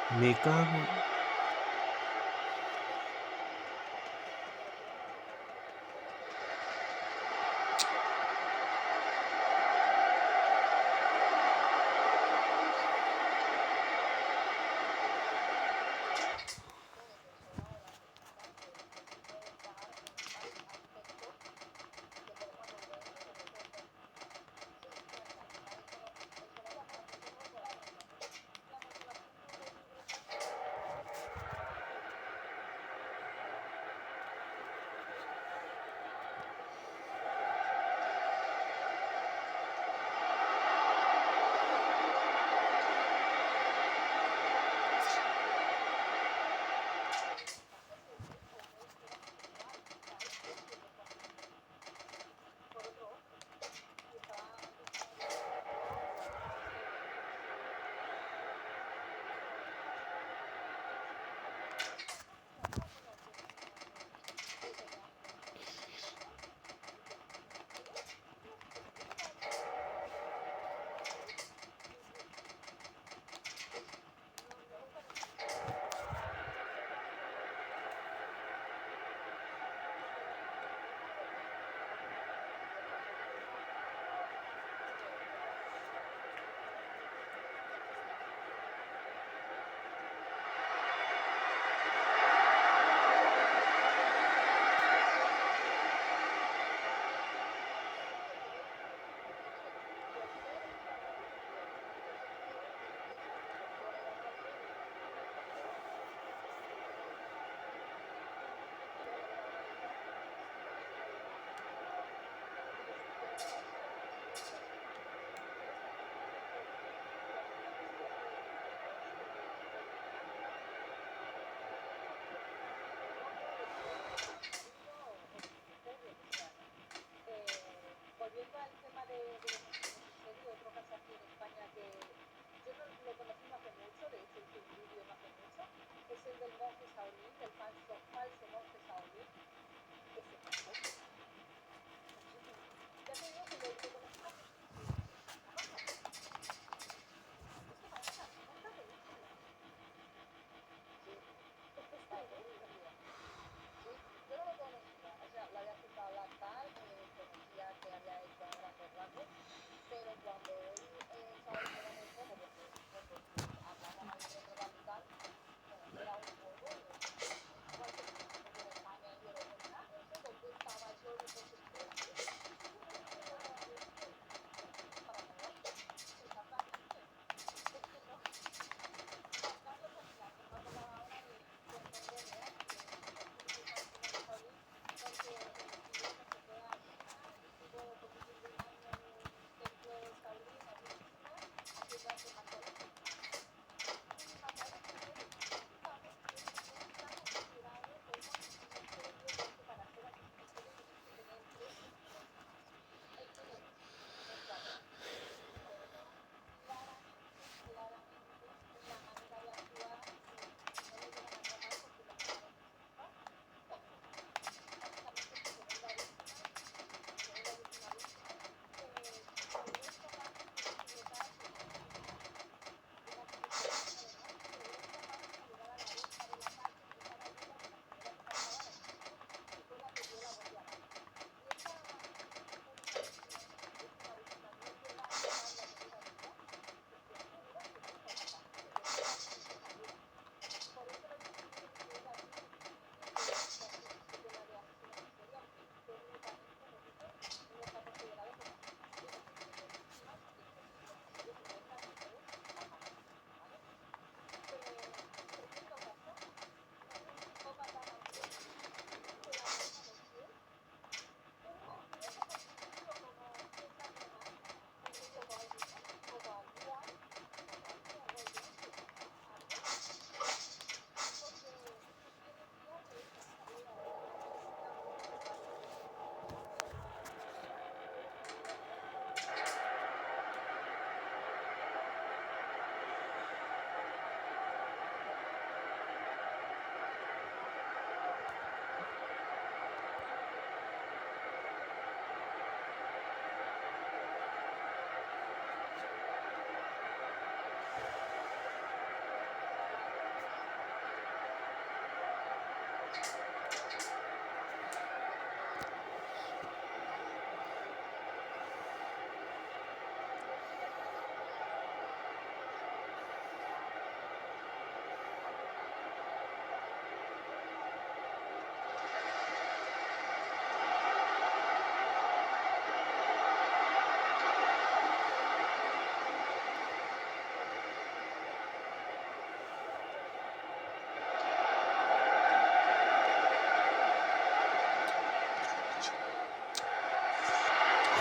Me cago.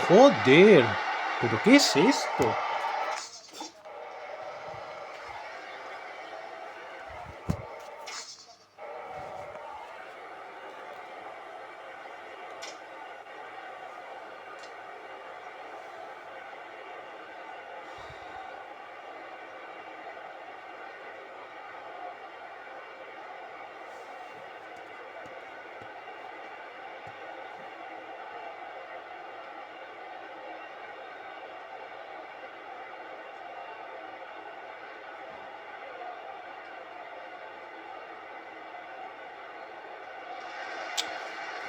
Joder. ¿Pero qué es esto?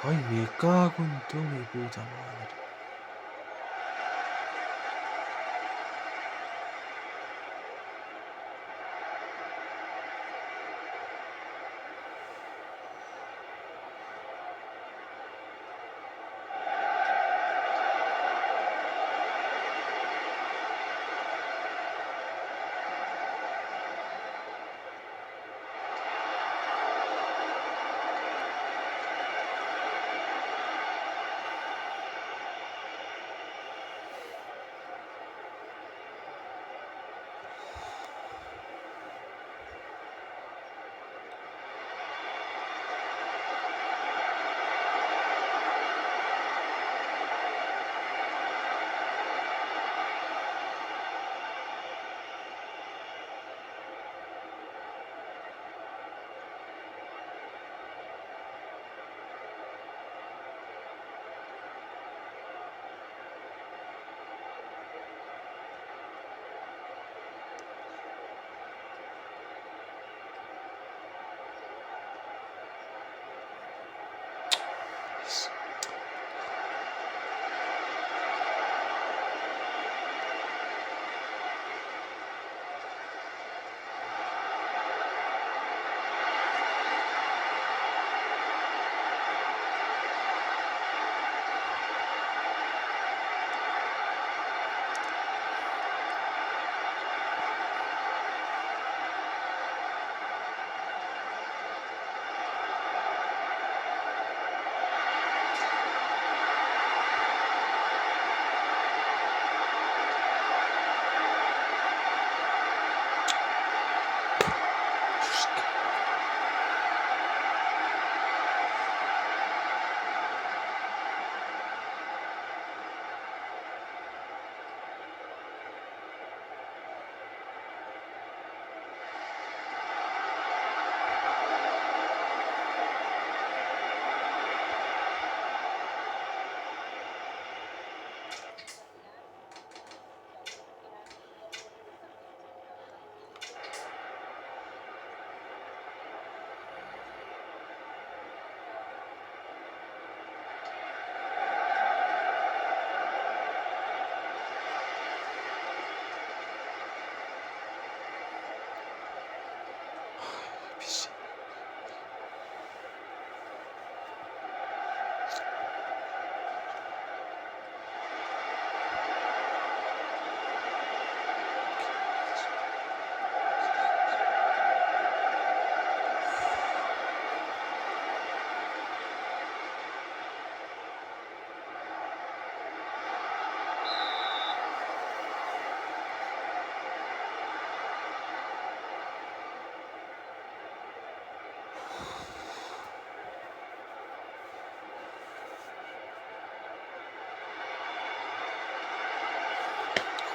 Ay, me cago en toda mi puta madre.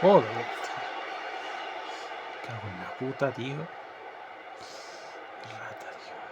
Joder, tío. Cago en la puta, tío. Rata, tío.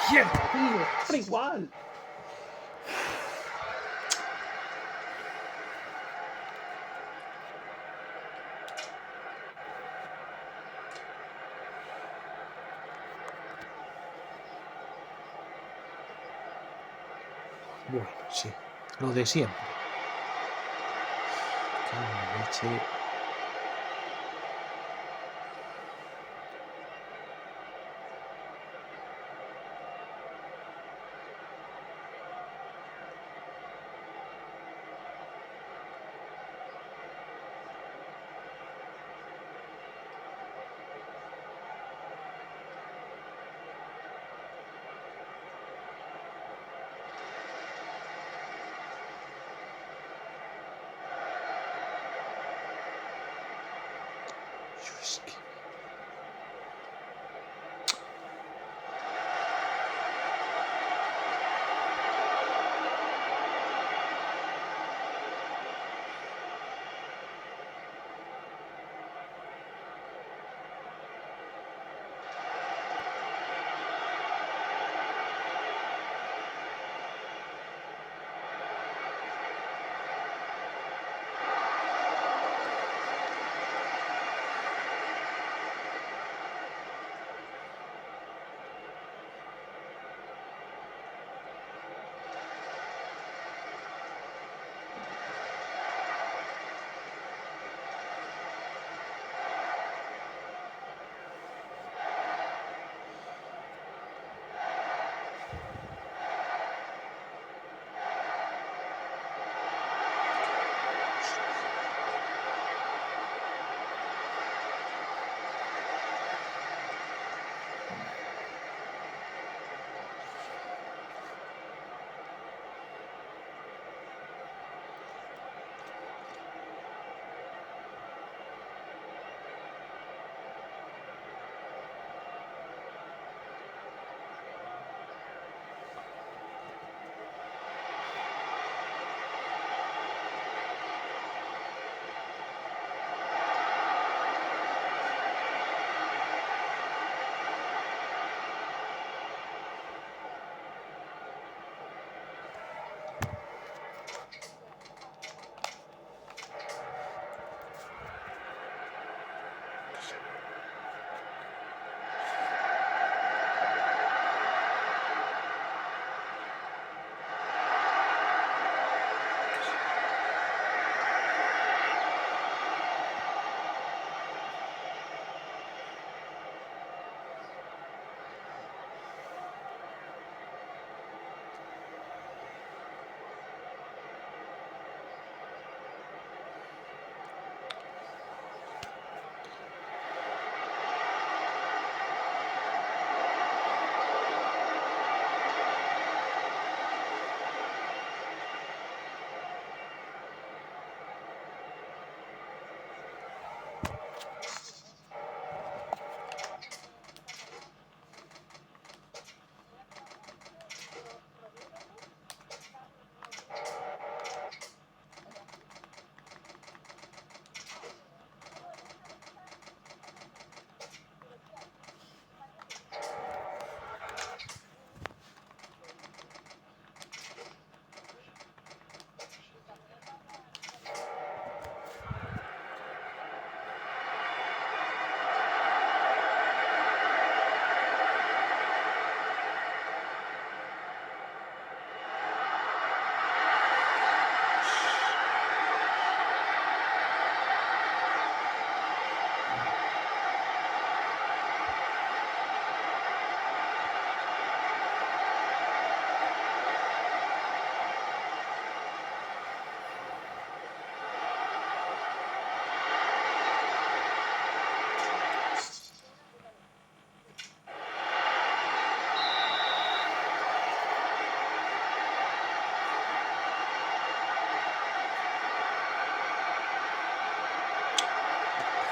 ¡Mierda, tío! ¡Pero igual! Bueno, sí. Lo de siempre. Cago en la leche. Yo es que...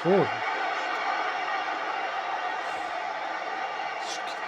Joder. Es que...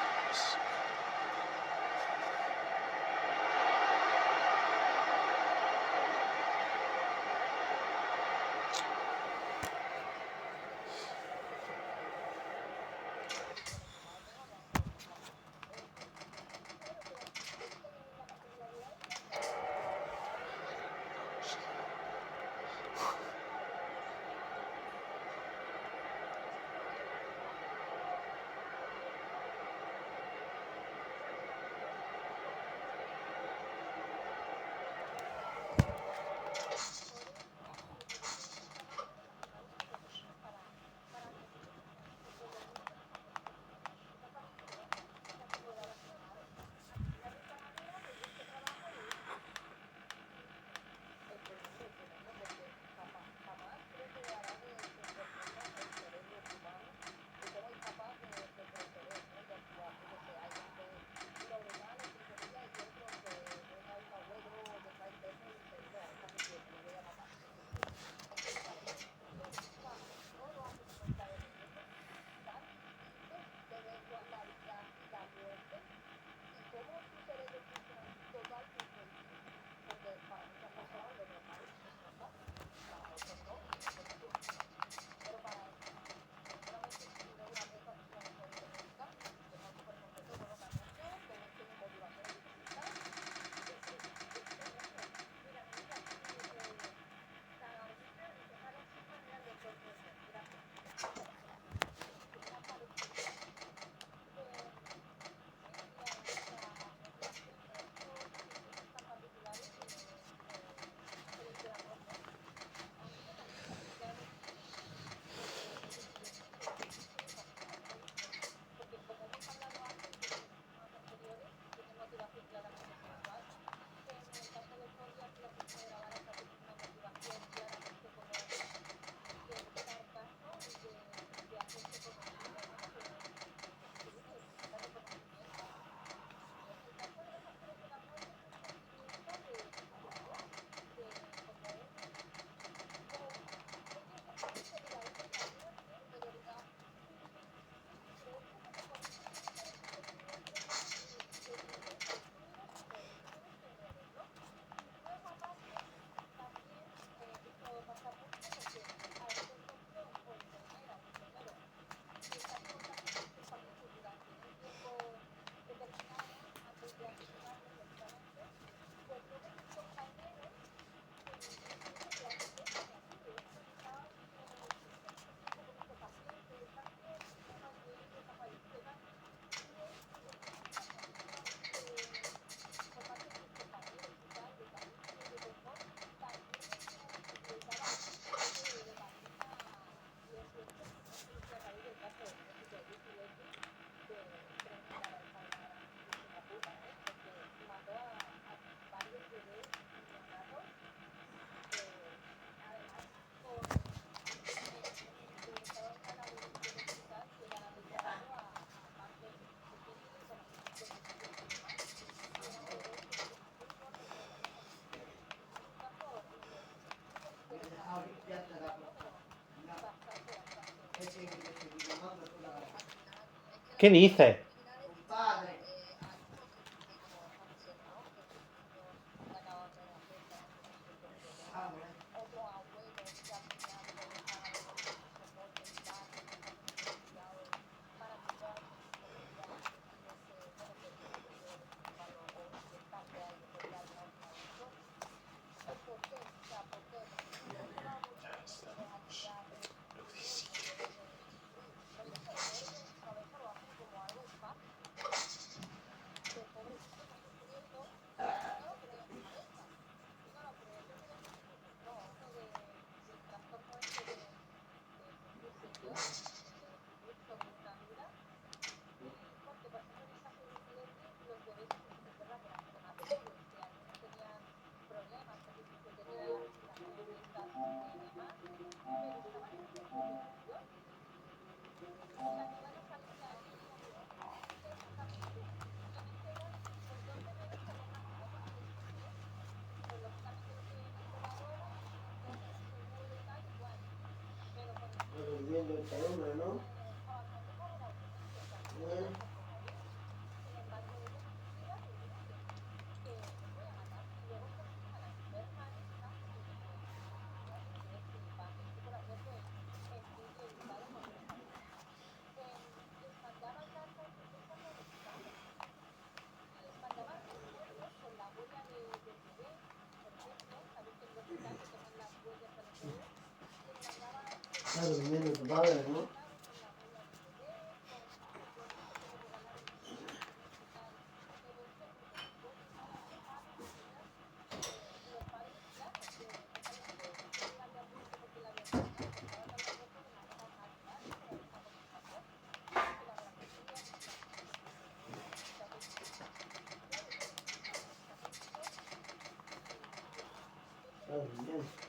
¿Qué dices? Está durmiendo tu padre, ¿no? Está durmiendo.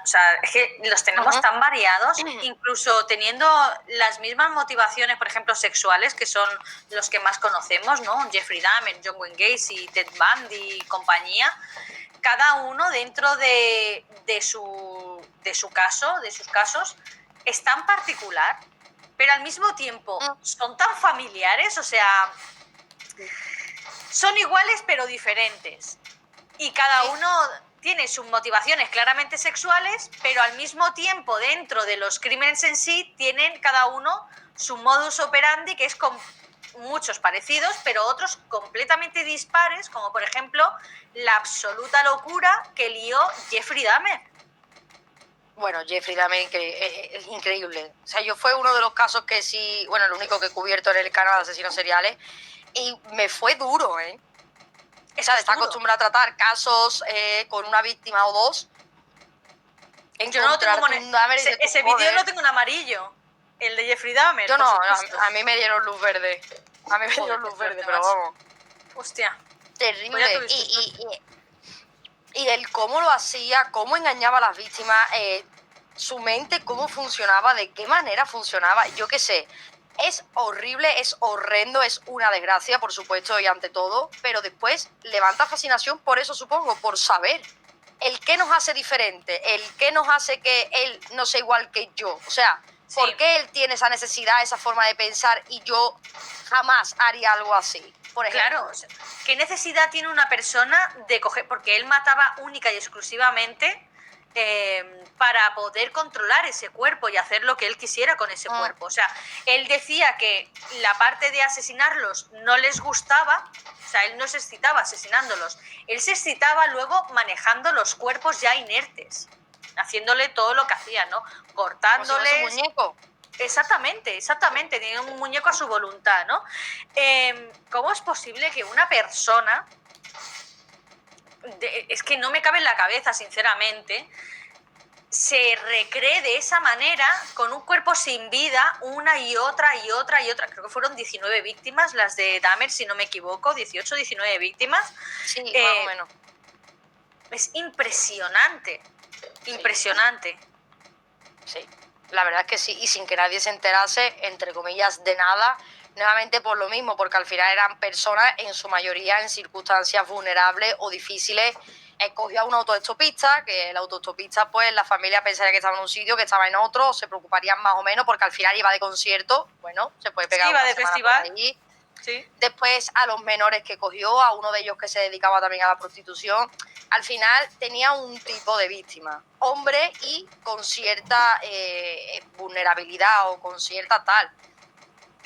O sea, es que los tenemos Ujú. tan variados, incluso teniendo las mismas motivaciones, por ejemplo, sexuales, que son los que más conocemos, ¿no? Jeffrey Dahmer, John Wayne Gacy, Ted Bundy y compañía. Cada uno dentro de su caso, de sus casos, es tan particular, pero al mismo tiempo son tan familiares, o sea, son iguales pero diferentes. Y cada uno tiene sus motivaciones claramente sexuales, pero al mismo tiempo dentro de los crímenes en sí tienen cada uno su modus operandi, que es con muchos parecidos, pero otros completamente dispares, como por ejemplo la absoluta locura que lió Jeffrey Dahmer. Bueno, Jeffrey Dahmer es increíble. O sea, yo fue uno de los casos que sí, bueno, el único que he cubierto en el canal de asesinos seriales, y me fue duro, ¿eh? O sea, está acostumbrado a tratar casos con una víctima o dos. Yo no lo tengo ese vídeo lo tengo en amarillo, el de Jeffrey Dahmer. Yo no, a mí me dieron luz verde. A mí me dieron luz verde, pero vamos. Hostia. Terrible. Y el cómo lo hacía, cómo engañaba a las víctimas, su mente, cómo funcionaba, de qué manera funcionaba, yo qué sé. Es horrible, es horrendo, es una desgracia, por supuesto, y ante todo, pero después levanta fascinación por eso, supongo, por saber el qué nos hace diferente, el qué nos hace que él no sea igual que yo. O sea, ¿por qué él tiene esa necesidad, esa forma de pensar y yo jamás haría algo así? Por ejemplo. Claro, o sea, ¿qué necesidad tiene una persona de coger? Porque él mataba única y exclusivamente para poder controlar ese cuerpo y hacer lo que él quisiera con ese cuerpo. O sea, él decía que la parte de asesinarlos no les gustaba, o sea, él no se excitaba asesinándolos, él se excitaba luego manejando los cuerpos ya inertes, haciéndole todo lo que hacía, ¿no? Cortándoles... Como si fuese un muñeco. Exactamente, tiene un muñeco a su voluntad, ¿no? ¿Cómo es posible que una persona, es que no me cabe en la cabeza, sinceramente, se recree de esa manera con un cuerpo sin vida una y otra y otra y otra? Creo que fueron 19 víctimas las de Dahmer, si no me equivoco, 18, 19 víctimas. Sí, más o menos. Es impresionante, impresionante. Sí. La verdad es que sí, y sin que nadie se enterase, entre comillas, de nada, nuevamente por lo mismo, porque al final eran personas, en su mayoría, en circunstancias vulnerables o difíciles. Escogió a un autoestopista, que el autoestopista, pues, la familia pensaría que estaba en un sitio, que estaba en otro, se preocuparían más o menos, porque al final iba de concierto, bueno, se puede pegar iba una de semana festival. por ahí. Sí. Después a los menores que cogió, a uno de ellos que se dedicaba también a la prostitución. Al final tenía un tipo de víctima, hombre y con cierta vulnerabilidad o con cierta tal,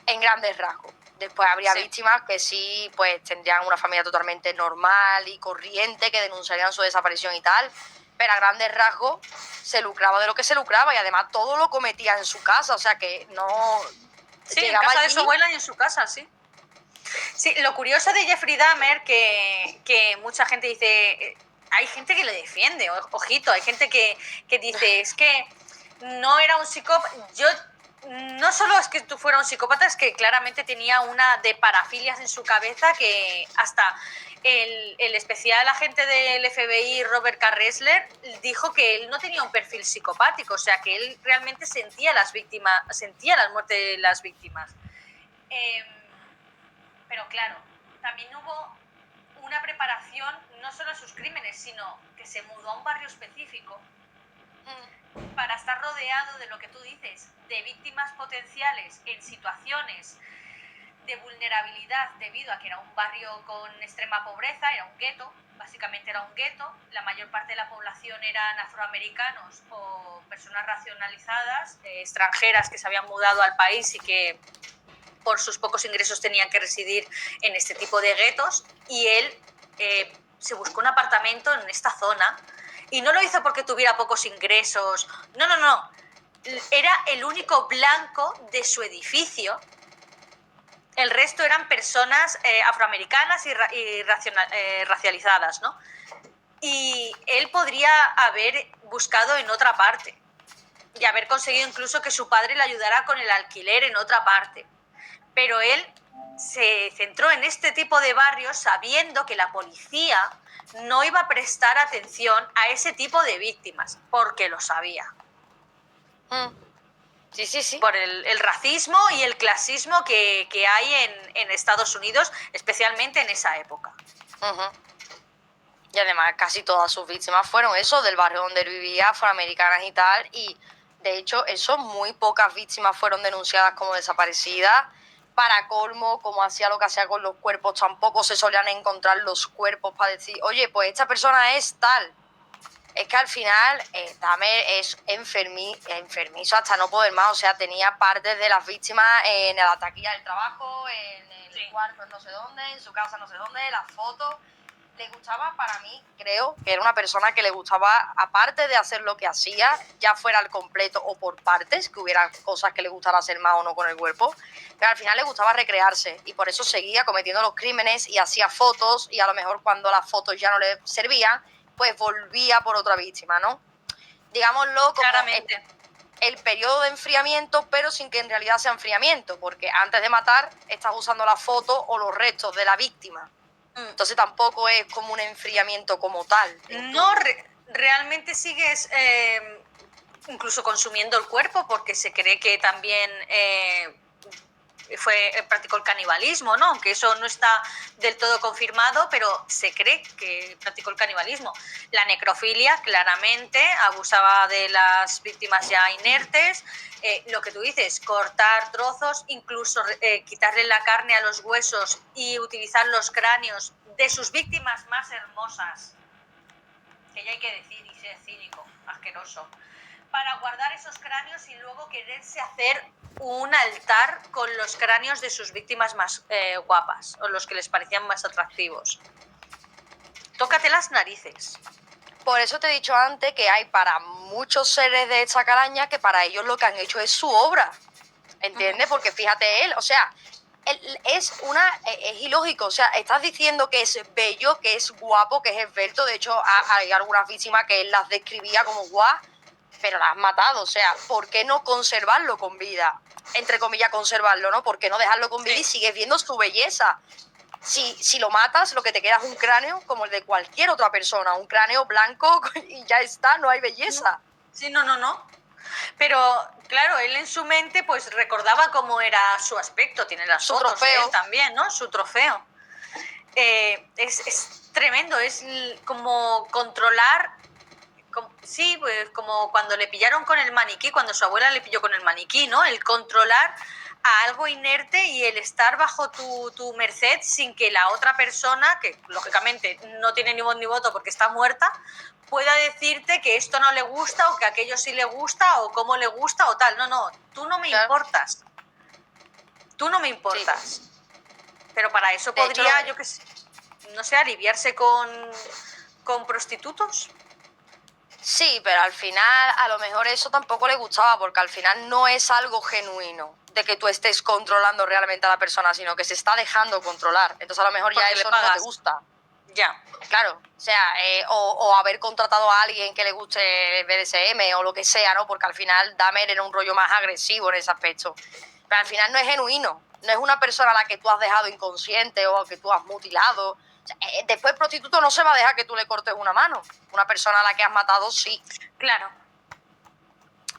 en grandes rasgos. Después habría víctimas que sí, pues tendrían una familia totalmente normal y corriente, que denunciarían su desaparición y tal, pero a grandes rasgos se lucraba de lo que se lucraba y además todo lo cometía en su casa, o sea que no... Sí, en casa de su abuela y en su casa, sí. Sí, lo curioso de Jeffrey Dahmer, que mucha gente dice, hay gente que le defiende, ojito, hay gente que dice, es que no era un psicópata. Yo, no solo es que tú fuera un psicópata, es que claramente tenía una de parafilias en su cabeza que hasta el especial agente del FBI, Robert K. Ressler, dijo que él no tenía un perfil psicopático, o sea, que él realmente sentía las muertes de las víctimas. Pero claro, también hubo una preparación no solo en sus crímenes, sino que se mudó a un barrio específico para estar rodeado de lo que tú dices, de víctimas potenciales en situaciones de vulnerabilidad debido a que era un barrio con extrema pobreza, era un gueto, básicamente era un gueto, la mayor parte de la población eran afroamericanos o personas racionalizadas, extranjeras que se habían mudado al país y que por sus pocos ingresos tenían que residir en este tipo de guetos, y él se buscó un apartamento en esta zona y no lo hizo porque tuviera pocos ingresos, no, era el único blanco de su edificio, el resto eran personas afroamericanas y racializadas, ¿no? Y él podría haber buscado en otra parte y haber conseguido incluso que su padre le ayudara con el alquiler en otra parte. Pero él se centró en este tipo de barrios sabiendo que la policía no iba a prestar atención a ese tipo de víctimas, porque lo sabía. Sí. Por el racismo y el clasismo que hay en Estados Unidos, especialmente en esa época. Y además casi todas sus víctimas fueron eso, del barrio donde él vivía, afroamericanas y tal, y de hecho eso, muy pocas víctimas fueron denunciadas como desaparecidas. Para colmo, como hacía lo que hacía con los cuerpos, tampoco se solían encontrar los cuerpos para decir, oye, pues esta persona es tal. Es que al final Dahmer es enfermizo hasta no poder más, o sea, tenía partes de las víctimas en la taquilla del trabajo, en el cuarto en no sé dónde, en su casa no sé dónde, las fotos. Le gustaba, para mí, creo que era una persona que le gustaba, aparte de hacer lo que hacía, ya fuera al completo o por partes, que hubiera cosas que le gustara hacer más o no con el cuerpo, pero al final le gustaba recrearse y por eso seguía cometiendo los crímenes y hacía fotos, y a lo mejor cuando las fotos ya no le servían, pues volvía por otra víctima, ¿no? Digámoslo como Claramente. el periodo de enfriamiento, pero sin que en realidad sea enfriamiento, porque antes de matar estás usando la foto o los restos de la víctima. Entonces tampoco es como un enfriamiento como tal. No, realmente sigues incluso consumiendo el cuerpo, porque se cree que también practicó el canibalismo, ¿no? Aunque eso no está del todo confirmado, pero se cree que practicó el canibalismo. La necrofilia, claramente, abusaba de las víctimas ya inertes. Lo que tú dices, cortar trozos, incluso quitarle la carne a los huesos y utilizar los cráneos de sus víctimas más hermosas, que ya hay que decir, y ser cínico, asqueroso, para guardar esos cráneos y luego quererse hacer un altar con los cráneos de sus víctimas más guapas, o los que les parecían más atractivos. Tócate las narices. Por eso te he dicho antes que hay para muchos seres de esta calaña que para ellos lo que han hecho es su obra, ¿entiendes? Porque fíjate él, o sea, es ilógico, o sea, estás diciendo que es bello, que es guapo, que es esbelto. De hecho, hay algunas víctimas que él las describía como guau, pero las has matado, o sea, ¿por qué no conservarlo con vida? Entre comillas, conservarlo, ¿no? ¿Por qué no dejarlo con vida y sigues viendo su belleza? Si lo matas, lo que te queda es un cráneo como el de cualquier otra persona, un cráneo blanco y ya está, no hay belleza. Sí, no. Pero, claro, él en su mente pues recordaba cómo era su aspecto, tiene las Su fotos de trofeo. él también, ¿no? Su trofeo. Es tremendo, es como controlar. Sí, pues como cuando le pillaron con el maniquí, cuando su abuela le pilló con el maniquí, ¿no? El controlar a algo inerte y el estar bajo tu merced sin que la otra persona, que lógicamente no tiene ni voz ni voto porque está muerta, pueda decirte que esto no le gusta o que aquello sí le gusta o cómo le gusta o tal. No, tú no me importas. Tú no me importas. Sí. Pero para eso de podría, hecho, yo qué sé, no sé, aliviarse con prostitutos. Sí, pero al final a lo mejor eso tampoco le gustaba, porque al final no es algo genuino de que tú estés controlando realmente a la persona, sino que se está dejando controlar. Entonces a lo mejor ya eso no te gusta. Ya. Claro, o sea, o haber contratado a alguien que le guste el BDSM o lo que sea, ¿no? Porque al final Dahmer era un rollo más agresivo en ese aspecto. Pero al final no es genuino, no es una persona a la que tú has dejado inconsciente o que tú has mutilado. O sea, después el prostituto no se va a dejar que tú le cortes una mano. Una persona a la que has matado, sí. Claro.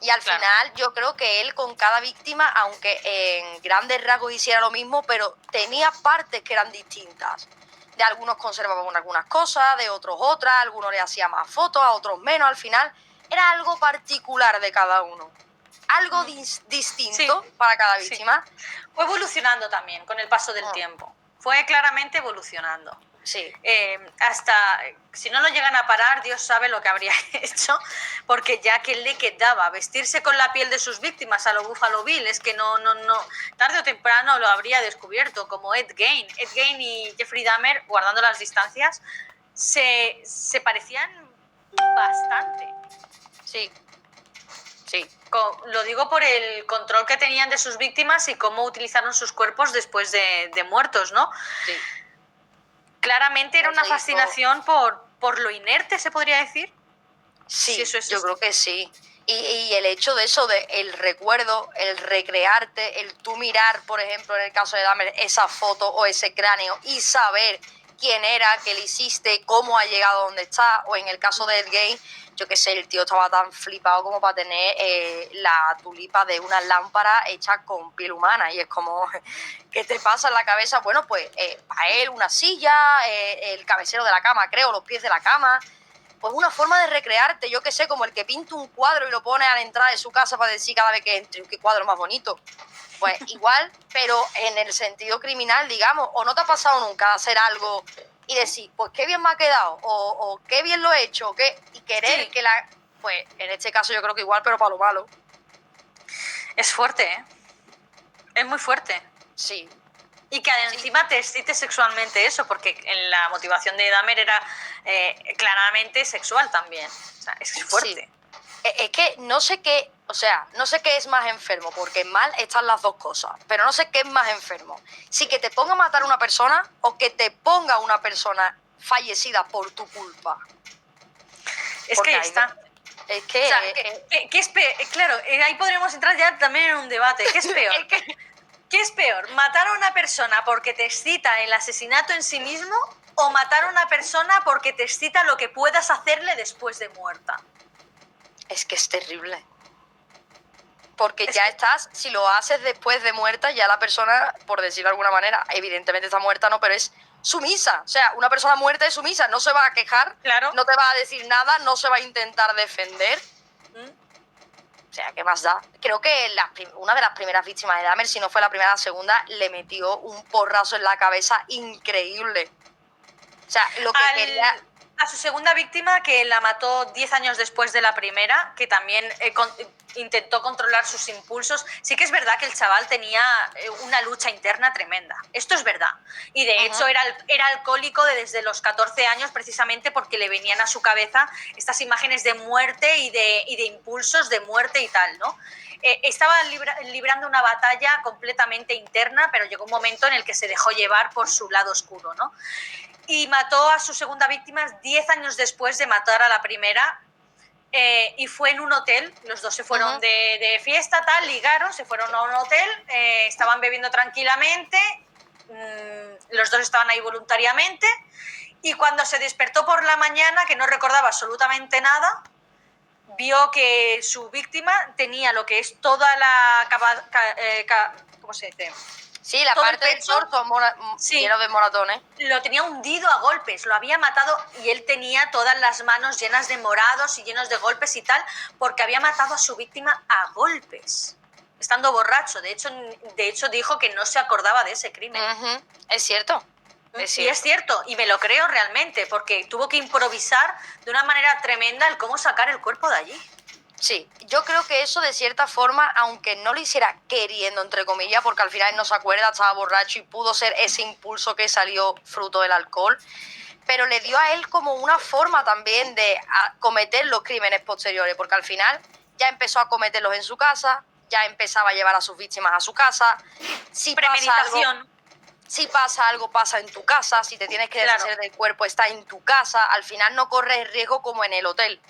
Y al final yo creo que él con cada víctima, aunque en grandes rasgos hiciera lo mismo, pero tenía partes que eran distintas. De algunos conservaban algunas cosas, de otros otras, a algunos le hacía más fotos, a otros menos. Al final era algo particular de cada uno. Algo distinto para cada víctima. Sí. Fue evolucionando también con el paso del tiempo. Fue claramente evolucionando. Sí. Hasta, si no lo llegan a parar, Dios sabe lo que habría hecho, porque ya que le quedaba vestirse con la piel de sus víctimas a lo Buffalo Bill, es que no, tarde o temprano lo habría descubierto, como Ed Gein. Ed Gein y Jeffrey Dahmer, guardando las distancias, se parecían bastante. Sí. Lo digo por el control que tenían de sus víctimas y cómo utilizaron sus cuerpos después de muertos, ¿no? Sí. Claramente era una fascinación por lo inerte, ¿se podría decir? Sí, eso es, yo creo que sí. Y el hecho de eso, de el recuerdo, el recrearte, el tú mirar, por ejemplo, en el caso de Dahmer, esa foto o ese cráneo y saber quién era, qué le hiciste, cómo ha llegado a donde está, o en el caso de Ed Gein, yo qué sé, el tío estaba tan flipado como para tener la tulipa de una lámpara hecha con piel humana, y es como, ¿qué te pasa en la cabeza? Bueno, pues para él una silla, el cabecero de la cama, creo, los pies de la cama, pues una forma de recrearte, yo qué sé, como el que pinta un cuadro y lo pone a la entrada de su casa para decir cada vez que entre, qué cuadro más bonito. Pues igual, pero en el sentido criminal, digamos, o no te ha pasado nunca hacer algo y decir, pues qué bien me ha quedado, o qué bien lo he hecho, o qué, y querer Sí. que la... Pues en este caso yo creo que igual, pero para lo malo. Es fuerte, ¿eh? Es muy fuerte. Sí, Y que encima te excite sexualmente eso, porque la motivación de Dahmer era claramente sexual también. O sea, es fuerte. Es que no sé qué, o sea, no sé qué es más enfermo, porque mal están las dos cosas, pero no sé qué es más enfermo. Si que te ponga a matar a una persona o que te ponga una persona fallecida por tu culpa. Es Porque que ahí está. Es que... O sea, ¿qué es peor? Claro, ahí podríamos entrar ya también en un debate. ¿Qué es peor? es que ¿Qué es peor? ¿Matar a una persona porque te excita el asesinato en sí mismo o matar a una persona porque te excita lo que puedas hacerle después de muerta? es que es terrible. Porque Es ya que- estás, si lo haces después de muerta, ya la persona, por decirlo de alguna manera, evidentemente está muerta, no, pero es sumisa. O sea, una persona muerta es sumisa, no se va a quejar, Claro. no te va a decir nada, no se va a intentar defender. ¿Mm? O sea, ¿qué más da? Creo que una de las primeras víctimas de Dahmer, si no fue la primera, la segunda, le metió un porrazo en la cabeza increíble. O sea, lo que quería... A su segunda víctima, que la mató 10 años después de la primera, que también intentó controlar sus impulsos. Sí que es verdad que el chaval tenía una lucha interna tremenda. Esto es verdad. Y de hecho era alcohólico desde los 14 años, precisamente porque le venían a su cabeza estas imágenes de muerte y de impulsos de muerte y tal, ¿no? Estaba librando una batalla completamente interna, pero llegó un momento en el que se dejó llevar por su lado oscuro, ¿no? Y mató a su segunda víctima 10 años después de matar a la primera, y fue en un hotel. Los dos se fueron de fiesta, tal, ligaron, se fueron a un hotel, estaban bebiendo tranquilamente, los dos estaban ahí voluntariamente, y cuando se despertó por la mañana, que no recordaba absolutamente nada, vio que su víctima tenía lo que es toda la... ¿cómo se dice? Sí, la todo el parte del pecho, torso sí, lleno de moratones. lo tenía hundido a golpes, lo había matado, y él tenía todas las manos llenas de morados y llenos de golpes y tal, porque había matado a su víctima a golpes, estando borracho. De hecho dijo que no se acordaba de ese crimen. Es cierto. Y es cierto, y me lo creo realmente, porque tuvo que improvisar de una manera tremenda el cómo sacar el cuerpo de allí. Sí, yo creo que eso de cierta forma, aunque no lo hiciera queriendo, entre comillas, porque al final no se acuerda, estaba borracho y pudo ser ese impulso que salió fruto del alcohol, pero le dio a él como una forma también de cometer los crímenes posteriores, porque al final ya empezó a cometerlos en su casa, ya empezaba a llevar a sus víctimas a su casa. Si Premeditación. pasa algo, pasa en tu casa. Si te tienes que deshacer del cuerpo, está en tu casa. Al final no corres riesgo como en el hotel.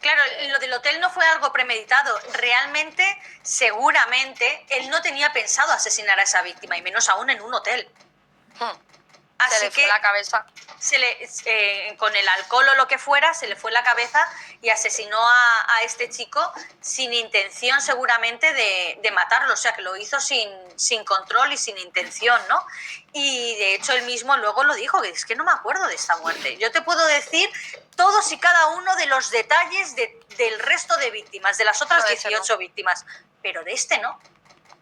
Claro, lo del hotel no fue algo premeditado. Realmente, seguramente, él no tenía pensado asesinar a esa víctima, y menos aún en un hotel. Así Se le fue la cabeza. Con el alcohol o lo que fuera, se le fue la cabeza y asesinó a este chico sin intención, seguramente, de matarlo. O sea, que lo hizo sin control y sin intención, ¿no? Y de hecho él mismo luego lo dijo, que es que no me acuerdo de esta muerte. Yo te puedo decir todos y cada uno de los detalles del resto de víctimas, de las otras 18 víctimas, pero de este no.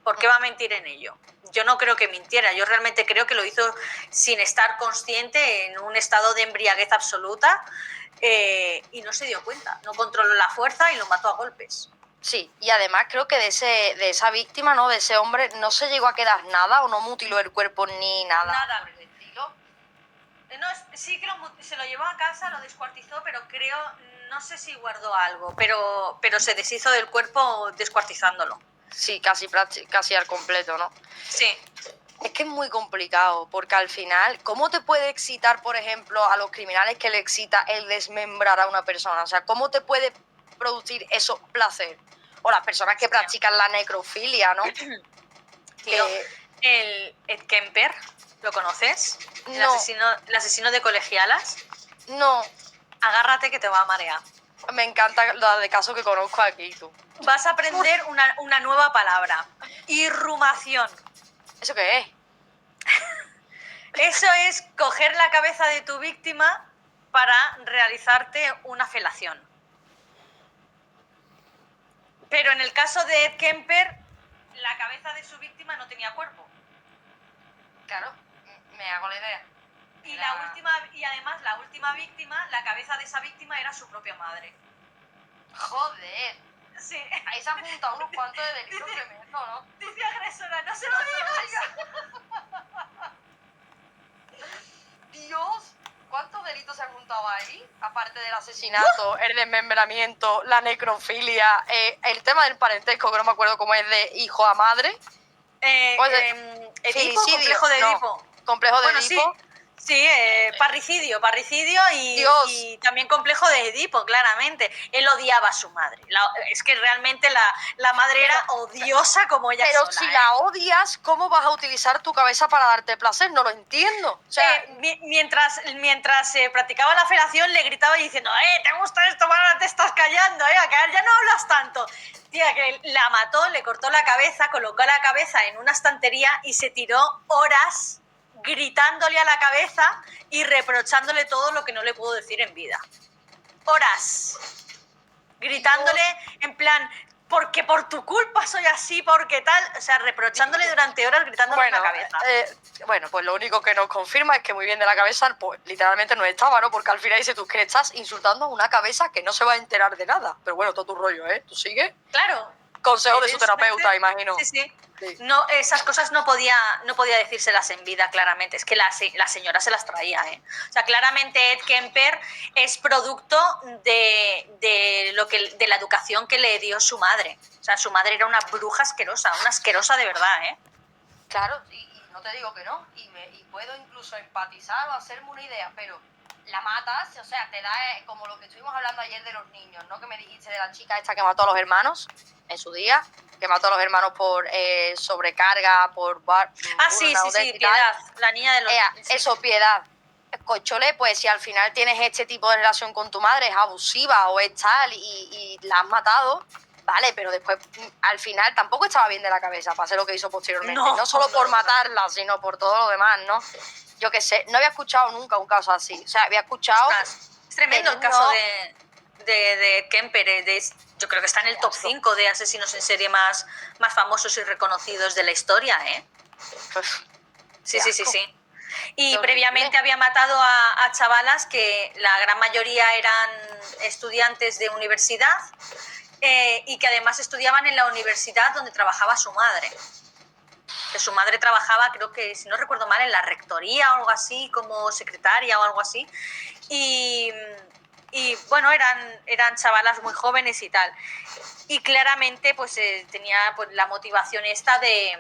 ¿Por qué va a mentir en ello? Yo no creo que mintiera, yo realmente creo que lo hizo sin estar consciente, en un estado de embriaguez absoluta, y no se dio cuenta, no controló la fuerza y lo mató a golpes. Sí, y además creo que de esa víctima, ¿no? De ese hombre, no se llegó a quedar nada, o no mutiló el cuerpo ni nada. Nada. No, sí que se lo llevó a casa, lo descuartizó, pero creo, no sé si guardó algo, pero se deshizo del cuerpo descuartizándolo. Sí, casi al completo, ¿no? Sí. Es que es muy complicado, porque al final, ¿cómo te puede excitar, por ejemplo, a los criminales que le excita el desmembrar a una persona? O sea, ¿cómo te puede producir eso placer? O las personas que practican la necrofilia, ¿no? Tío, el Ed Kemper, ¿Lo conoces? No. El asesino de colegialas. No, Agárrate que te va a marear. me encanta la de casos que conozco aquí, tú. Vas a aprender una nueva palabra. Irrumación. ¿Eso qué es? Eso es coger la cabeza de tu víctima para realizarte una felación. Pero en el caso de Ed Kemper, la cabeza de su víctima no tenía cuerpo. Claro, me hago la idea. Y además la última víctima, la cabeza de esa víctima era su propia madre. Joder. Sí. Ahí se han juntado unos cuantos de delitos tremendos, ¿no? Dice agresora, no se lo digas. Dios, ¿cuántos delitos se han juntado ahí? Aparte del asesinato, el desmembramiento, la necrofilia, el tema del parentesco, que no me acuerdo cómo es, de hijo a madre. Edipo, complejo de Edipo. Complejo de Bueno, Edipo. Sí, parricidio y también complejo de Edipo, claramente. Él odiaba a su madre. Es que realmente la madre era odiosa como ella Pero sola, si la odias, ¿cómo vas a utilizar tu cabeza para darte placer? No lo entiendo. O sea, mientras practicaba la felación le gritaba diciendo ¿te gusta esto? Bueno, te estás callando, que ya no hablas tanto. Tía, que la mató, le cortó la cabeza, colocó la cabeza en una estantería y se tiró horas gritándole a la cabeza y reprochándole todo lo que no le pudo decir en vida. Horas. Gritándole en plan, porque por tu culpa soy así, porque tal. O sea, reprochándole durante horas, gritándole en la cabeza. Bueno, pues lo único que nos confirma es que muy bien de la cabeza, pues literalmente no estaba, ¿no? Porque al final dice tú que le estás insultando a una cabeza que no se va a enterar de nada. Pero bueno, todo tu rollo, ¿eh? ¿Tú sigues? Claro. Consejo de su terapeuta, imagino. Sí. No, esas cosas no podía decírselas en vida, claramente. Es que la señora se las traía, ¿eh? O sea, claramente Ed Kemper es producto de la educación que le dio su madre. O sea, su madre era una bruja asquerosa, una asquerosa de verdad, ¿eh? Claro, y no te digo que no, y puedo incluso empatizar o hacerme una idea, pero la matas, o sea, te da como lo que estuvimos hablando ayer de los niños, ¿no? Que me dijiste de la chica esta que mató a los hermanos en su día, que mató a los hermanos por sobrecarga, por sí, Piedad, la niña de los... Eso, Piedad. Cochole, pues si al final tienes este tipo de relación con tu madre, es abusiva o es tal y la has matado, vale, pero después al final tampoco estaba bien de la cabeza para hacer lo que hizo posteriormente. No solo por matarla, sino por todo lo demás, ¿no? Yo qué sé, no había escuchado nunca un caso así. O sea, había escuchado... Es tremendo el caso de Kemper. Yo creo que está en el top 5 de asesinos en serie más famosos y reconocidos de la historia, ¿eh? Sí. Y previamente había matado a chavalas que la gran mayoría eran estudiantes de universidad y que además estudiaban en la universidad donde trabajaba su madre. Que su madre trabajaba, creo que, si no recuerdo mal, en la rectoría o algo así, como secretaria o algo así. Y bueno, eran chavalas muy jóvenes y tal. Y claramente pues tenía pues, la motivación esta de...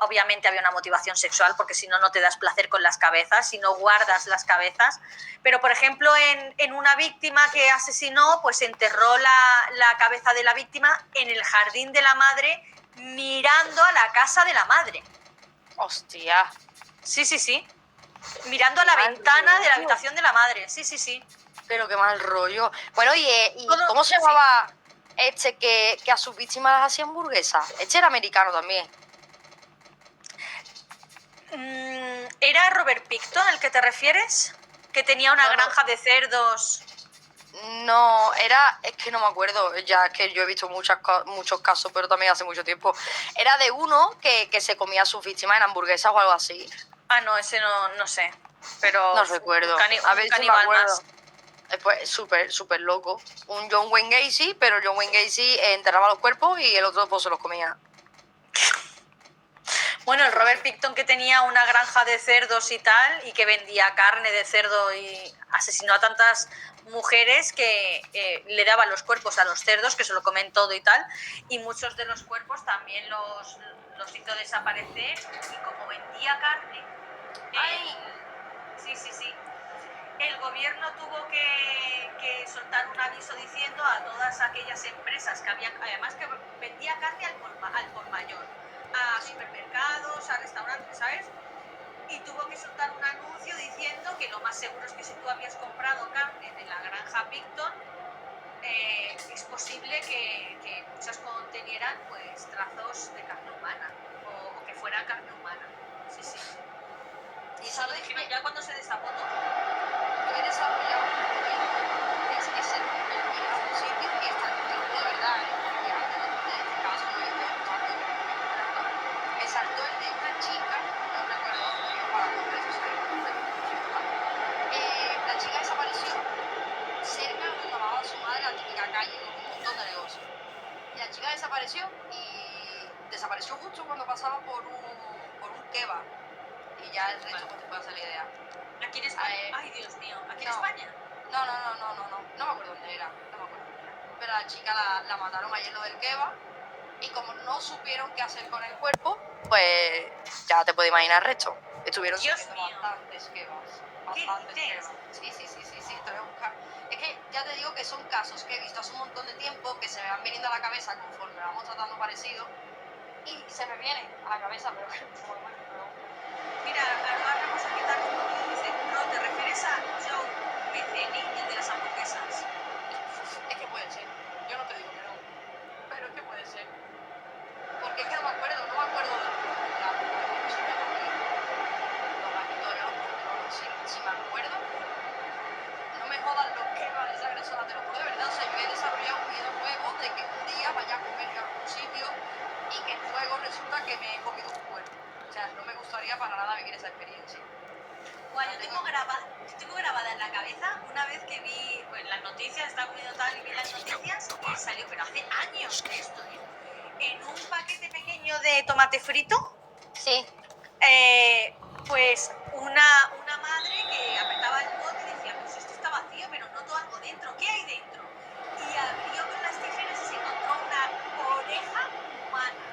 Obviamente había una motivación sexual, porque si no, no te das placer con las cabezas, si no guardas las cabezas. Pero, por ejemplo, en una víctima que asesinó, pues enterró la cabeza de la víctima en el jardín de la madre, mirando a la casa de la madre. Hostia. Sí. Mirando a la ventana de la habitación de la madre. Sí. Pero qué mal rollo. Bueno, ¿y cómo se llamaba este que a sus víctimas las hacía hamburguesas? Este era americano también. ¿Era Robert Picton el que te refieres? Que tenía una granja de cerdos. No, es que no me acuerdo, ya es que yo he visto muchos casos, pero también hace mucho tiempo. Era de uno que se comía a sus víctimas en hamburguesas o algo así. No, ese no sé, pero... No recuerdo, a ver si me acuerdo. Después, súper loco. Un John Wayne Gacy, pero John Wayne Gacy enterraba los cuerpos y el otro pues se los comía. Bueno, el Robert Picton, que tenía una granja de cerdos y tal, y que vendía carne de cerdo y asesinó a tantas mujeres que le daba los cuerpos a los cerdos, que se lo comen todo y tal, y muchos de los cuerpos también los hizo desaparecer, y como vendía carne... Sí. El gobierno tuvo que soltar un aviso diciendo a todas aquellas empresas que habían, además que vendía carne al por mayor, a supermercados, a restaurantes, ¿sabes? y tuvo que soltar un anuncio diciendo que lo más seguro es que si tú habías comprado carne de la granja Picton, es posible que muchas contenieran pues trazos de carne humana o que fuera carne humana. Sí, sí. Y Eso lo sabes dijeron que ya cuando se destapó todo. yo he desarrollado un modelo, es el ir a un sitio y estar contigo de verdad, porque antes de este caso no he visto tanto, me saltó el de una chica, no recuerdo dónde yo para por eso soy la chica desapareció cerca de donde lavaba su madre, la típica calle con un montón de negocios. Y la chica desapareció y desapareció justo cuando pasaba por un kebab. Y ya el resto pues te puede hacer la idea. Aquí en España. Ay, Dios mío. Aquí en no. España. No me acuerdo dónde era, pero a la chica la mataron ayer lo del kebab y como no supieron qué hacer con el cuerpo, pues ya te puedes imaginar el resto. Estuvieron Dios subiendo mío. bastantes kebabs. ¿Qué Bastantes dices? kebabs. Sí, te voy a buscar. Es que ya te digo que son casos que he visto hace un montón de tiempo que se me van viniendo a la cabeza conforme vamos tratando parecido y se me viene a la cabeza, pero Mira, ahora vamos a quitar un poquito. Dice, no, ¿te refieres a Joe Meceni, el de las hamburguesas? es que puede ser. Yo no te digo que no, pero es que puede ser. Porque es que no me acuerdo del nombre de la persona que los laboratorios los controlos. Si me acuerdo, no me jodan los que va esa agresora, te lo juro de verdad. O sea, yo he desarrollado un miedo nuevo de que un día vaya a comer a algún sitio y que luego resulta que me he comido un cuerpo. O sea, no me gustaría para nada vivir esa experiencia. Bueno, yo tengo grabada en la cabeza una vez que vi pues, las noticias, estaba comiendo tal y vi las noticias y salió, pero hace años de esto, ¿eh? En un paquete pequeño de tomate frito, Sí. pues una madre que apretaba el bote y decía, pues esto está vacío, pero noto algo dentro, ¿qué hay dentro? Y abrió con las tijeras y se encontró una oreja humana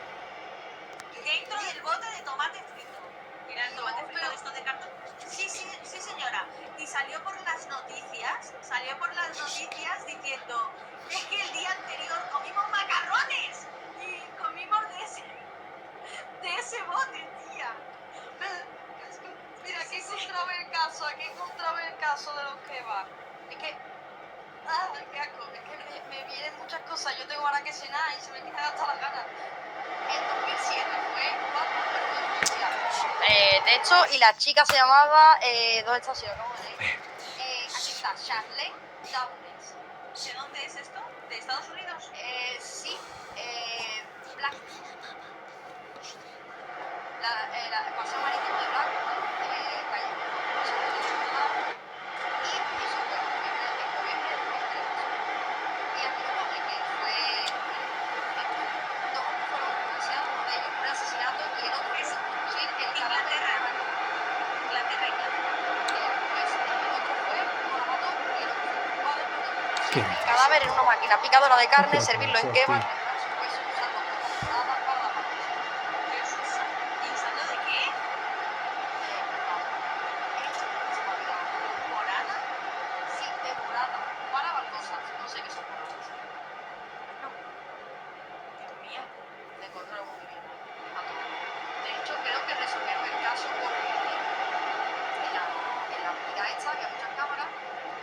dentro del bote de tomate frito. ¿Era el tomate frito de esto de cartón? Sí, señora. Y salió por las noticias diciendo, es que el día anterior comimos macarrones y comimos de ese bote, tía. Mira, aquí he encontrado el caso de los kebabs. Es que, qué asco, es que me vienen muchas cosas. Yo tengo ahora que cenar y se me quitan hasta las ganas. En 2007 de hecho, y la chica se llamaba, ¿dónde está? Si lo acabo de leer. Aquí está, Charlotte Downes. ¿De dónde es esto? ¿De Estados Unidos? Sí, Blackpool. Paseo marítimo de Blackpool, calle y eso fue en noviembre de 2003. Y aquí lo pone que fue dos hombres fueron enjuiciados, uno de ellos por asesinato y el otro por conducir el cadáver de una Inglaterra. pues el otro fue uno la mató y el otro fue culpado por conducir ¿Qué? el cadáver en una máquina picadora de carne, ¿Qué te servirlo en pasa, kebab, tío? rellenar su hueso usando como nada para la parte. Jesús. ¿Y usando de qué? ¿Morada? Sí, temporada. Para balcosas, no sé qué son moradas. Dios mío. Me encontraron muy bien. De hecho, creo que resolvieron el caso porque en la avenida esta había muchas cámaras.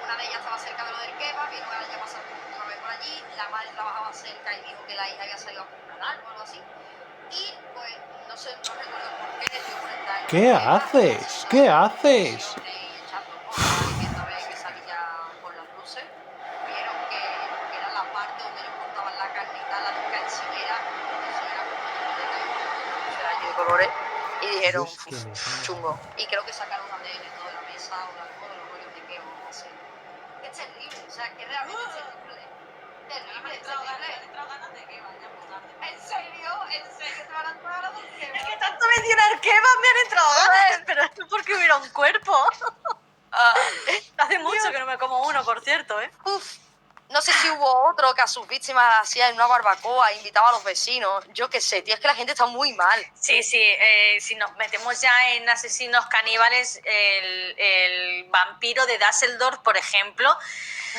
Una de ellas estaba cerca de lo del kebab, vieron a ella pasar otra vez por allí. La madre trabajaba cerca y dijo que la hija había salido a comprar algo o algo así. Y pues, no sé, no recuerdo por qué le dio por entrar en ¿Qué haces? ¿Qué haces? echando cosas y viendo a ver que salía por las luces. Vieron que era la parte donde ellos cortaban la carnita, la nuca encimera, eso era como allí de colores. Y dijeron, Dios, que me cago. chungo. Y creo que sacaron ADN todo de la mesa o de algo de los rollos de que o así. Es terrible, o sea, que realmente es terrible. Terrible, entrado ganas de que vaya a tarde. ¿En serio? ¿En serio te van a entrar ganas de que Es que tanto mencionar kebab me han entrado ganas, pero es porque hubiera un cuerpo. Hace mucho que no me como uno, por cierto, ¿eh? Uf, no sé si hubo otro que a sus víctimas hacía en una barbacoa, invitaba a los vecinos. Yo qué sé, tío, es que la gente está muy mal. Sí, si nos metemos ya en asesinos caníbales, el vampiro de Düsseldorf, por ejemplo,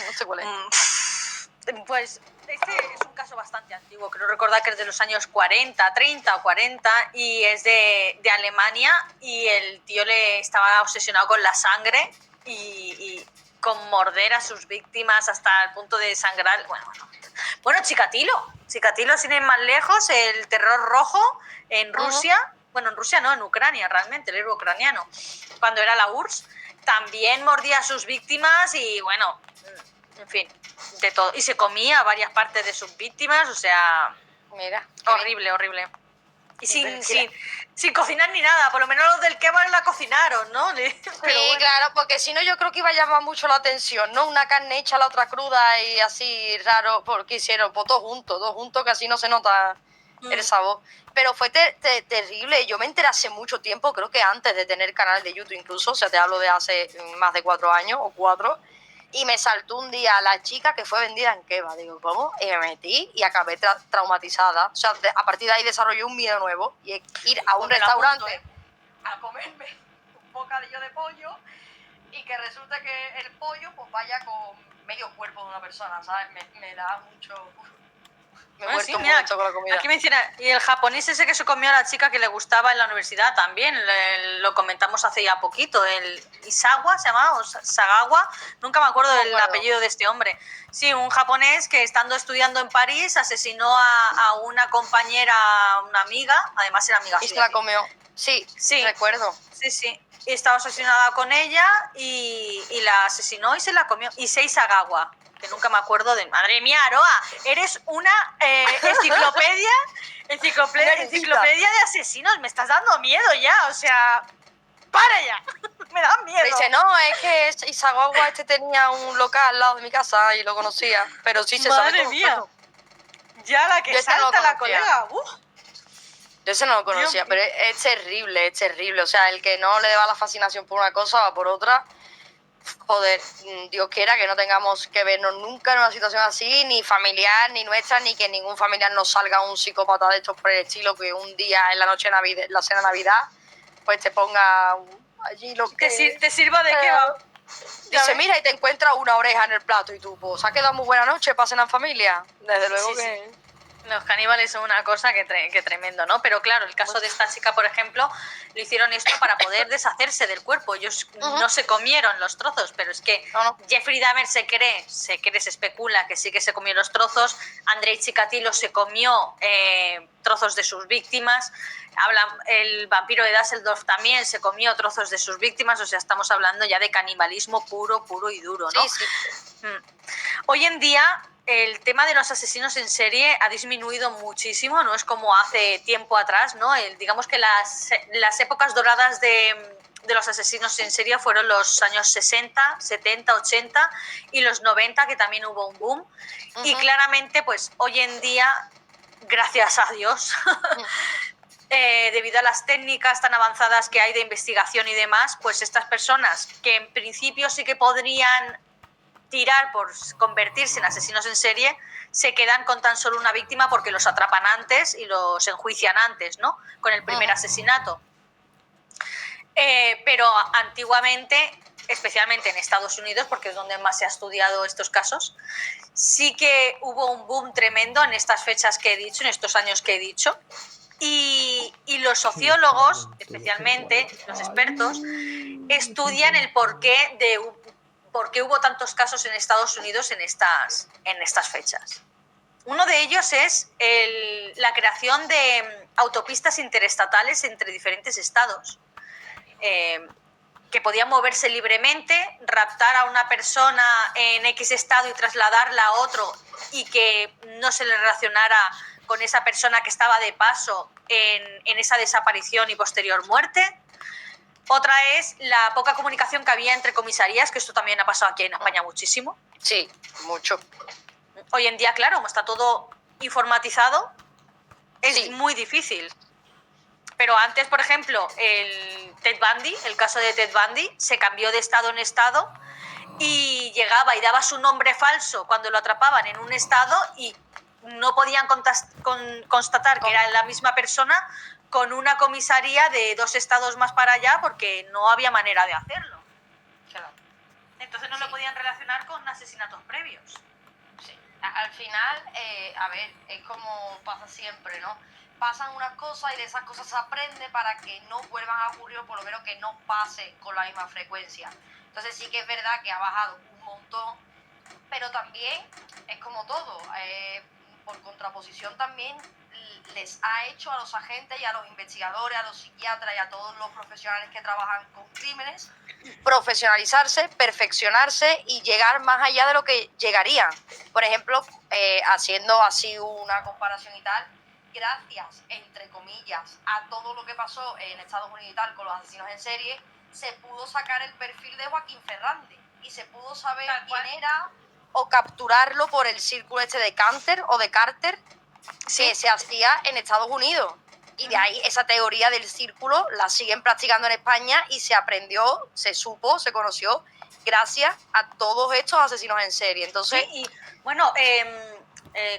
No sé cuál es. pues Este es un caso bastante antiguo, creo recordar que es de los años 40, 30 o 40 y es de Alemania y el tío le estaba obsesionado con la sangre y con morder a sus víctimas hasta el punto de sangrar. Bueno, Chikatilo, sin ir más lejos, el terror rojo en Rusia, bueno, en Rusia no, en Ucrania realmente, el héroe ucraniano, cuando era la URSS, también mordía a sus víctimas y bueno, en fin, de todo. Y se comía varias partes de sus víctimas, o sea, Mira. horrible. Y sin cocinar ni nada, por lo menos los del kebab la cocinaron, ¿no? Pero Sí, bueno. claro, porque si no yo creo que iba a llamar mucho la atención, ¿no? Una carne hecha, la otra cruda y así raro, porque hicieron pues todo junto, que así no se nota el sabor. Pero fue terrible, yo me enteré hace mucho tiempo, creo que antes de tener canal de YouTube incluso, o sea, te hablo de hace más de 4 años o 4, y me saltó un día la chica que fue vendida en kebab, digo, ¿cómo? Y me metí y acabé traumatizada, o sea, a partir de ahí desarrollé un miedo nuevo, y es ir a un Pues me lo apunto, restaurante a comerme un bocadillo de pollo y que resulta que el pollo pues vaya con medio cuerpo de una persona, ¿sabes? Me da mucho... Me he Bueno, muerto sí, un mira, momento con la comida. aquí menciona, y el japonés ese que se comió a la chica que le gustaba en la universidad también, lo comentamos hace ya poquito, el Isawa se llamaba, o Sagawa, nunca me acuerdo No me del acuerdo. apellido de este hombre. Sí, un japonés que estando estudiando en París asesinó a una compañera, una amiga, además era amiga Y se suya. la comió. Sí, Sí, recuerdo. sí. Y estaba asesinada con ella y la asesinó y se la comió. Issei Sagawa, que nunca me acuerdo de... Madre mía, Aroa, eres una enciclopedia de asesinos. Me estás dando miedo ya, o sea... ¡Para ya! Me da miedo. Pero dice, no, es que Isagawa tenía un local al lado de mi casa y lo conocía. Pero sí se sabe Madre todo. mía. Ya la que Yo ese no lo salta la conocía. colega. Yo ese no lo conocía, Dios pero es terrible. O sea, el que no le deba la fascinación por una cosa o por otra, joder, Dios quiera que no tengamos que vernos nunca en una situación así, ni familiar, ni nuestra, ni que ningún familiar nos salga un psicópata de estos por el estilo, que un día en la noche de Navidad, la cena de Navidad, pues te ponga allí lo que... te sirva de qué va. Dice, mira, y te encuentras una oreja en el plato y tú, pues, ¿se ha quedado muy buena noche para cenar en familia? Desde luego Sí, que... sí. Los caníbales son una cosa que tremendo, ¿no? Pero claro, el caso de esta chica, por ejemplo, lo hicieron esto para poder deshacerse del cuerpo. Ellos no se comieron los trozos, pero es que No. Jeffrey Dahmer se especula que sí que se comió los trozos. Andrei Chikatilo se comió trozos de sus víctimas. El vampiro de Düsseldorf también se comió trozos de sus víctimas. O sea, estamos hablando ya de canibalismo puro y duro, ¿no? Sí. Hoy en día el tema de los asesinos en serie ha disminuido muchísimo, no es como hace tiempo atrás, ¿no? Digamos que las épocas doradas de los asesinos en serie fueron los años 60, 70, 80 y los 90, que también hubo un boom. Y claramente, pues hoy en día, gracias a Dios, debido a las técnicas tan avanzadas que hay de investigación y demás, pues estas personas que en principio sí que podrían tirar por convertirse en asesinos en serie, se quedan con tan solo una víctima porque los atrapan antes y los enjuician antes, ¿no? Con el primer asesinato. Pero antiguamente, especialmente en Estados Unidos, porque es donde más se ha estudiado estos casos, sí que hubo un boom tremendo en estas fechas que he dicho, en estos años que he dicho. Y los sociólogos, especialmente los expertos, estudian el porqué hubo tantos casos en Estados Unidos en estas fechas. Uno de ellos es la creación de autopistas interestatales entre diferentes estados, que podían moverse libremente, raptar a una persona en X estado y trasladarla a otro y que no se le relacionara con esa persona que estaba de paso en esa desaparición y posterior muerte. Otra es la poca comunicación que había entre comisarías, que esto también ha pasado aquí en España muchísimo. Sí, mucho. Hoy en día, claro, como está todo informatizado, es muy difícil. Pero antes, por ejemplo, el caso de Ted Bundy, se cambió de estado en estado y llegaba y daba su nombre falso cuando lo atrapaban en un estado y no podían constatar que era la misma persona con una comisaría de 2 estados más para allá porque no había manera de hacerlo. Claro. Entonces no lo podían relacionar con asesinatos previos. Sí. Al final, a ver, es como pasa siempre, ¿no? Pasan unas cosas y de esas cosas se aprende para que no vuelvan a ocurrir o por lo menos que no pase con la misma frecuencia. Entonces sí que es verdad que ha bajado un montón, pero también es como todo, por contraposición también les ha hecho a los agentes y a los investigadores, a los psiquiatras y a todos los profesionales que trabajan con crímenes profesionalizarse, perfeccionarse y llegar más allá de lo que llegarían. Por ejemplo, haciendo así una comparación y tal, gracias, entre comillas, a todo lo que pasó en Estados Unidos y tal con los asesinos en serie, se pudo sacar el perfil de Joaquín Fernández y se pudo saber quién era o capturarlo por el círculo este de Canter o de Carter que se hacía en Estados Unidos. Y de ahí esa teoría del círculo la siguen practicando en España y se aprendió, se supo, se conoció gracias a todos estos asesinos en serie. Entonces, sí, y bueno,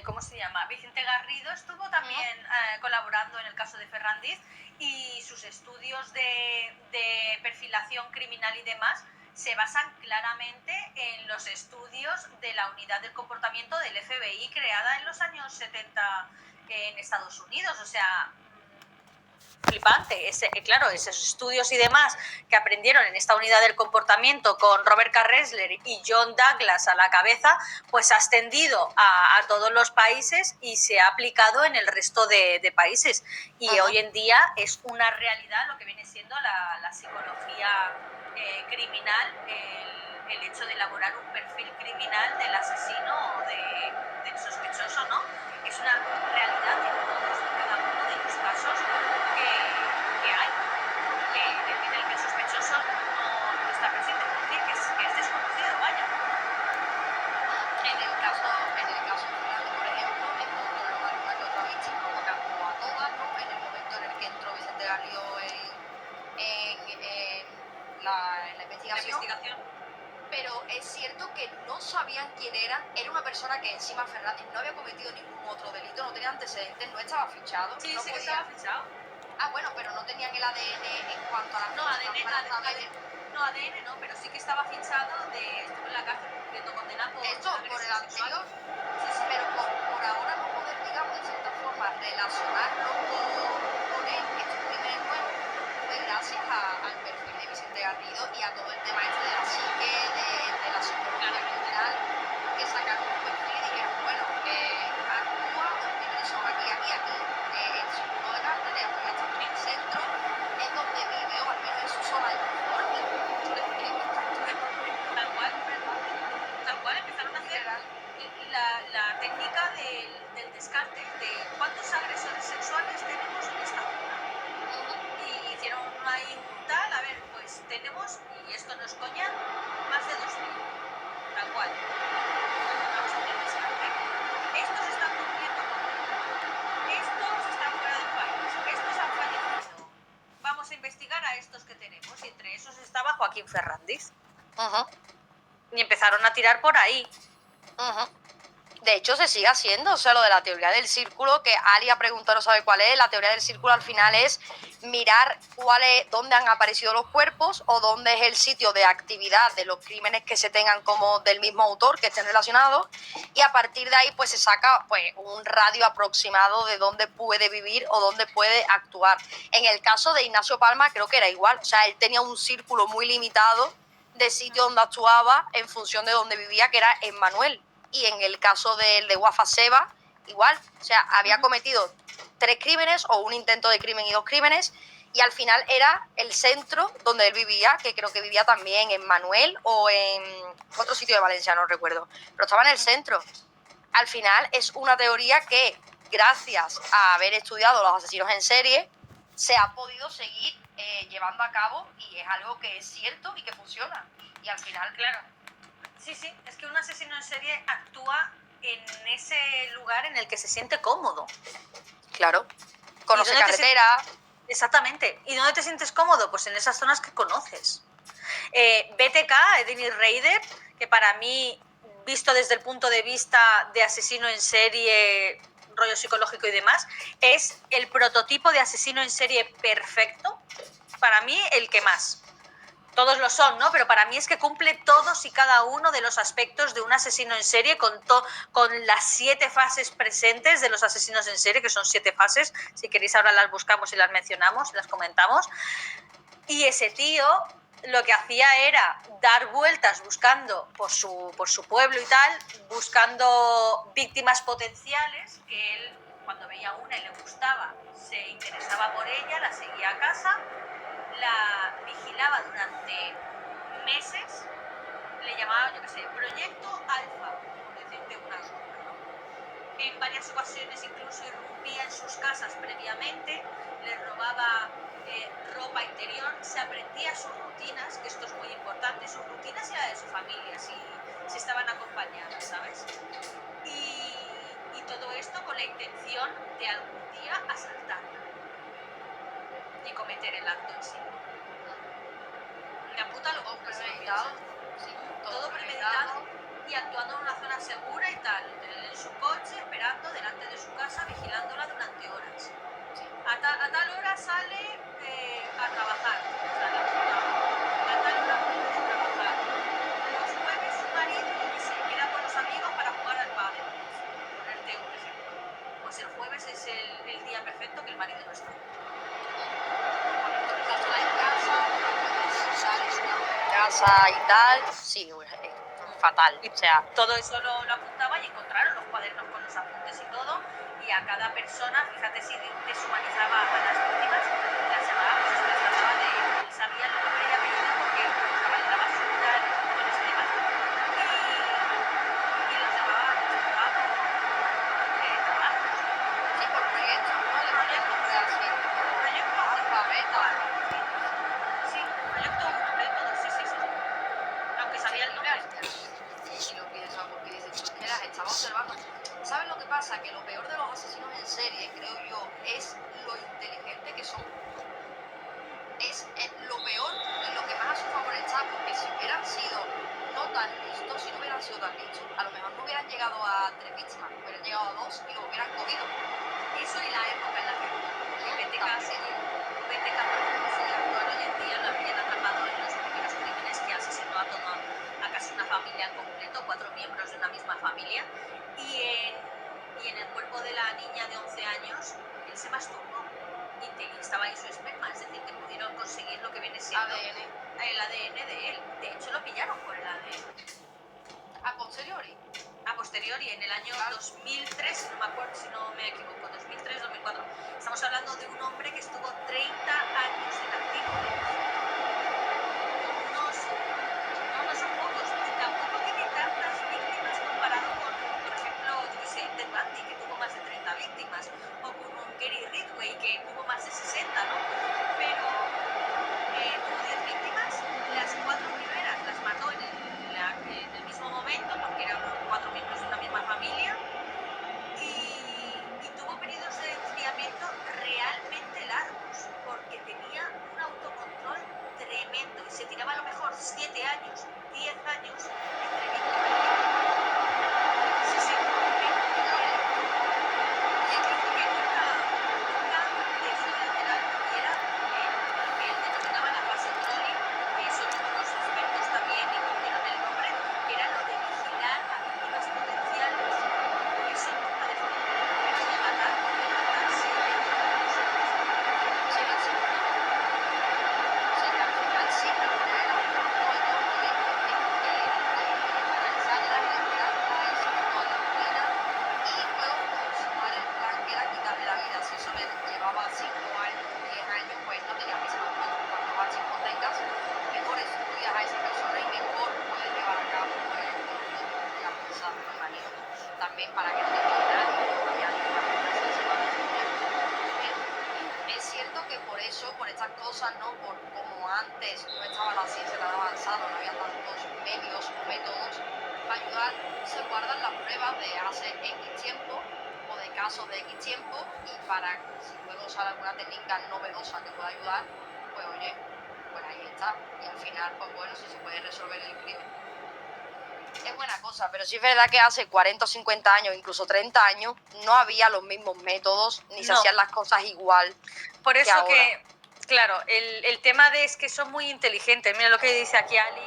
¿cómo se llama? Vicente Garrido estuvo también colaborando en el caso de Ferrandiz y sus estudios de perfilación criminal y demás se basan claramente en los estudios de la unidad del comportamiento del FBI creada en los años 70 en Estados Unidos. O sea, flipante. Claro, esos estudios y demás que aprendieron en esta unidad del comportamiento con Robert K. Ressler y John Douglas a la cabeza, pues ha extendido a todos los países y se ha aplicado en el resto de países. Y hoy en día es una realidad lo que viene siendo la psicología criminal, el hecho de elaborar un perfil criminal del asesino o del sospechoso, ¿no? Es una realidad en todos y cada uno de los casos que hay, en el que el sospechoso no está presente, es decir, que es desconocido, vaya. en el caso de Fernando, por ejemplo, encontraron alguna que otra víctima, como a todas, ¿no? En el momento en el que entró Vicente Garrido en la investigación. Pero es cierto que no sabían quién era una persona que encima Fernández no había cometido ningún otro delito, no tenía antecedentes, no estaba fichado. Sí, no sí podía... que estaba fichado. Ah, bueno, pero no tenían el ADN en cuanto a las No, personas ADN, para saber. ADN no, pero sí que estaba fichado estuvo en la cárcel cumpliendo condena por Esto, por el agresión sexual. anterior, sí, sí, pero por ahora no poder, digamos, de cierta forma, relacionarlo con estos crímenes nuevos, fue gracias al perfil de Vicente Garrido y a todo el tema este de la psique, de la psicología criminal, que sacaron un perfil y dijeron, bueno, actúa, los crímenes son aquí, aquí, aquí, el círculo de cárceles, aquí está en el centro, es donde vive, o al menos en su zona de confort, Tal cual, empezaron a hacer la técnica del descarte, de cuántos agresores sexuales tenemos en esta zona. Y hicieron ahí un tal, a ver, pues tenemos, y esto no es coña, más de 2.000. Tal cual. Vamos a hacer descarte. Estos están cumpliendo condena. Estos están fuera del país. Estos han fallecido. Vamos a investigar a estos que tenemos. Y entre esos estaba Joaquín Fernández. Y empezaron a tirar por ahí. De hecho, se sigue haciendo, o sea, lo de la teoría del círculo, que Ali ha preguntado, no sabe cuál es. La teoría del círculo al final es mirar dónde han aparecido los cuerpos o dónde es el sitio de actividad de los crímenes que se tengan como del mismo autor, que estén relacionados, y a partir de ahí pues se saca pues un radio aproximado de dónde puede vivir o dónde puede actuar. En el caso de Ignacio Palma creo que era igual, o sea, él tenía un círculo muy limitado de sitio donde actuaba en función de donde vivía, que era en Manuel. Y en el caso del de Wafa Seba, igual, o sea, había cometido 3 crímenes o un intento de crimen y 2 crímenes, y al final era el centro donde él vivía, que creo que vivía también en Manuel o en otro sitio de Valencia, no recuerdo, pero estaba en el centro. Al final es una teoría que, gracias a haber estudiado los asesinos en serie, se ha podido seguir llevando a cabo y es algo que es cierto y que funciona. Y al final, claro. Sí, sí, es que un asesino en serie actúa en ese lugar en el que se siente cómodo. Claro. Conoce carretera. Exactamente. ¿Y dónde te sientes cómodo? Pues en esas zonas que conoces. BTK, Dennis Rader, que para mí, visto desde el punto de vista de asesino en serie, rollo psicológico y demás, es el prototipo de asesino en serie perfecto. Para mí, el que más. todos lo son, ¿no? Pero para mí es que cumple todos y cada uno de los aspectos de un asesino en serie con las 7 fases presentes de los asesinos en serie, que son 7 fases. Si queréis ahora las buscamos y las mencionamos, las comentamos. Y ese tío lo que hacía era dar vueltas buscando por su pueblo y tal, buscando víctimas potenciales, que él, cuando veía una y le gustaba, se interesaba por ella, la seguía a casa, la vigilaba durante meses, le llamaba, yo qué sé, Proyecto Alfa, por decirte una cosa, ¿no? En varias ocasiones incluso irrumpía en sus casas previamente, le robaba ropa interior, se aprendía sus rutinas, que esto es muy importante, sus rutinas y la de su familia, si estaban acompañadas, ¿sabes? Y todo esto con la intención de algún día asaltarla y cometer el acto en sí. Una puta Todo locura. premeditado. Sí, Todo premeditado y actuando en una zona segura y tal, en su coche, esperando delante de su casa, vigilándola durante horas. A tal hora sale a trabajar, o sea, a tal hora vuelve de trabajar. Los jueves su marido, yo qué sé, queda con los amigos para jugar al pádel, ponerte un ejemplo. Pues el jueves es el día perfecto que el marido no está. Casa y tal, sí, fatal. O sea, Todo eso lo apuntaba y encontraron los cuadernos con los apuntes y todo. Y a cada persona, fíjate si deshumanizaba a las víctimas, las llamaba, pues se las trataba de él sabía el nombre y apellido porque buscaba en la basura, en los montones y demás. Y los llamaba por trabajos. sí, por proyectos, ¿no? De proyectos, así. Proyecto Alfa, beta. Sí, proyecto 1, proyecto 2, sí. Aunque sabía el nombre. Y lo pienso porque dices, pues que las estaba observando. ¿Sabes lo que pasa? Que lo peor de los asesinos en serie, creo yo, es lo inteligente que son. Es lo peor y lo que más a su favor está, porque si hubieran sido no tan listos, si no hubieran sido tan listos, a lo mejor no hubieran llegado a 3 víctimas, hubieran llegado a 2 y lo hubieran cogido. Eso y la época en la que BTK, por ejemplo, si actual hoy en día lo habrían atrapado en los primeros crímenes que asesinó a casi una familia en completo, 4 miembros de una misma familia, y en el cuerpo de la niña de 11 años él se masturbó y estaba ahí su esperma, es decir, que pudieron conseguir lo que viene siendo el ADN de él. De hecho lo pillaron por el ADN. A posteriori. A posteriori, en el año 2003, si no me equivoco, 2003-2004. Estamos hablando de un hombre que estuvo 30 años en activo. No son pocos, y tampoco tiene tantas víctimas comparado con, por ejemplo, yo qué sé, Ted Bundy, que tuvo más de 30 víctimas, o con un Gary Ridgway, que tuvo más de 60, ¿no? Pero tuvo 10 víctimas, las 4 primeras las mató en el mismo momento, porque eran 4 miembros de una misma familia, y tuvo periodos de enfriamiento realmente largos, porque tenía un autocontrol tremendo y se tiraba a lo mejor 7 años, 10 años entre víctima y víctima. Sí, y dice que nunca dejó de hacer algo, y era lo que él denominaba la fase trolling, que eso luego los expertos también incluyeron el nombre, que era lo de vigilar a víctimas potenciales. Eso nunca dejó de hacer, pero de matar siempre. Sí, así. Sí, al final sí, al final era un poco de todo porque analizar las esperanzas y sobre todo la rutina y luego consumar el plan que era quitarle la vida. Si eso le llevaba 5 años, 10 años, pues no tenía prisa tampoco. Cuanto más tiempo tengas, mejor estudias a esa persona y mejor puedes llevar a cabo pues, lo que tengas pensado, me imagino. También para que no te quede nadie, no haya ninguna sorpresa, se va a resolver. Es cierto que por eso, por estas cosas, ¿no? Por como antes no estaba la ciencia tan avanzada, no había tantos medios o métodos para ayudar, se guardan las pruebas de hace X tiempo o de casos de X tiempo y para si luego sale alguna técnica novedosa que pueda ayudar, pues oye, pues ahí está. Y al final, pues bueno, si se puede resolver el crimen. Es buena cosa, pero sí es verdad que hace 40 o 50 años, incluso 30 años, no había los mismos métodos ni se No. hacían las cosas igual. Por eso ahora. Claro, el tema de es que son muy inteligentes. Mira lo que dice aquí Ali.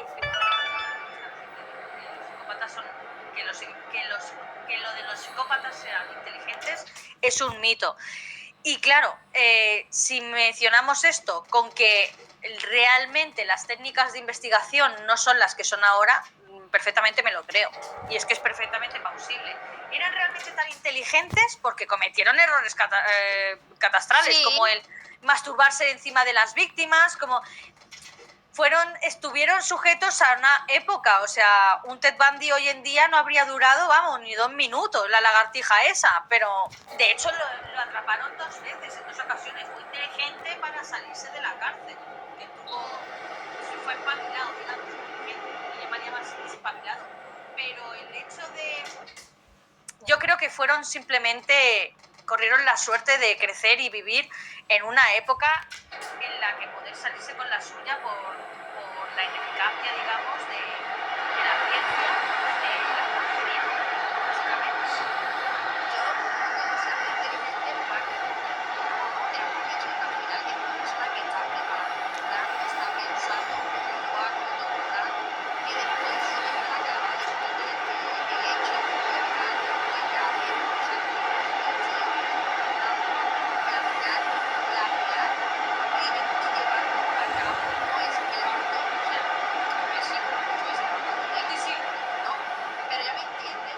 Que lo de los psicópatas sean inteligentes es un mito. Y claro, si mencionamos esto con que realmente las técnicas de investigación no son las que son ahora, perfectamente me lo creo. Y es que es perfectamente plausible. Eran realmente tan inteligentes porque cometieron errores catastrales, Sí. como el masturbarse encima de las víctimas, como estuvieron sujetos a una época. O sea, un Ted Bundy hoy en día no habría durado, vamos, ni 2 minutos, la lagartija esa, pero de hecho lo atraparon 2 veces, en 2 ocasiones. Muy inteligente para salirse de la cárcel, que fue espabilado, digamos, inteligente, y llamaría más espabilado. Pero el hecho de... Yo creo que fueron simplemente... corrieron la suerte de crecer y vivir en una época en la que poder salirse con la suya por la ineficacia, digamos, de la ciencia, de la economía, básicamente. Yo, cuando se muy inteligente, más que hemos dicho que al final es una persona que está preparada, está pensando cómo va a controlar, que después se ve la que va a discutir el hecho, puede dejar después ya bien, o sea, que al final la realidad crimen y llevarlo a cabo no es el acto, o sea, a ver si mucho es el acto de Sí, sí. ¿no? Pero ya me entienden,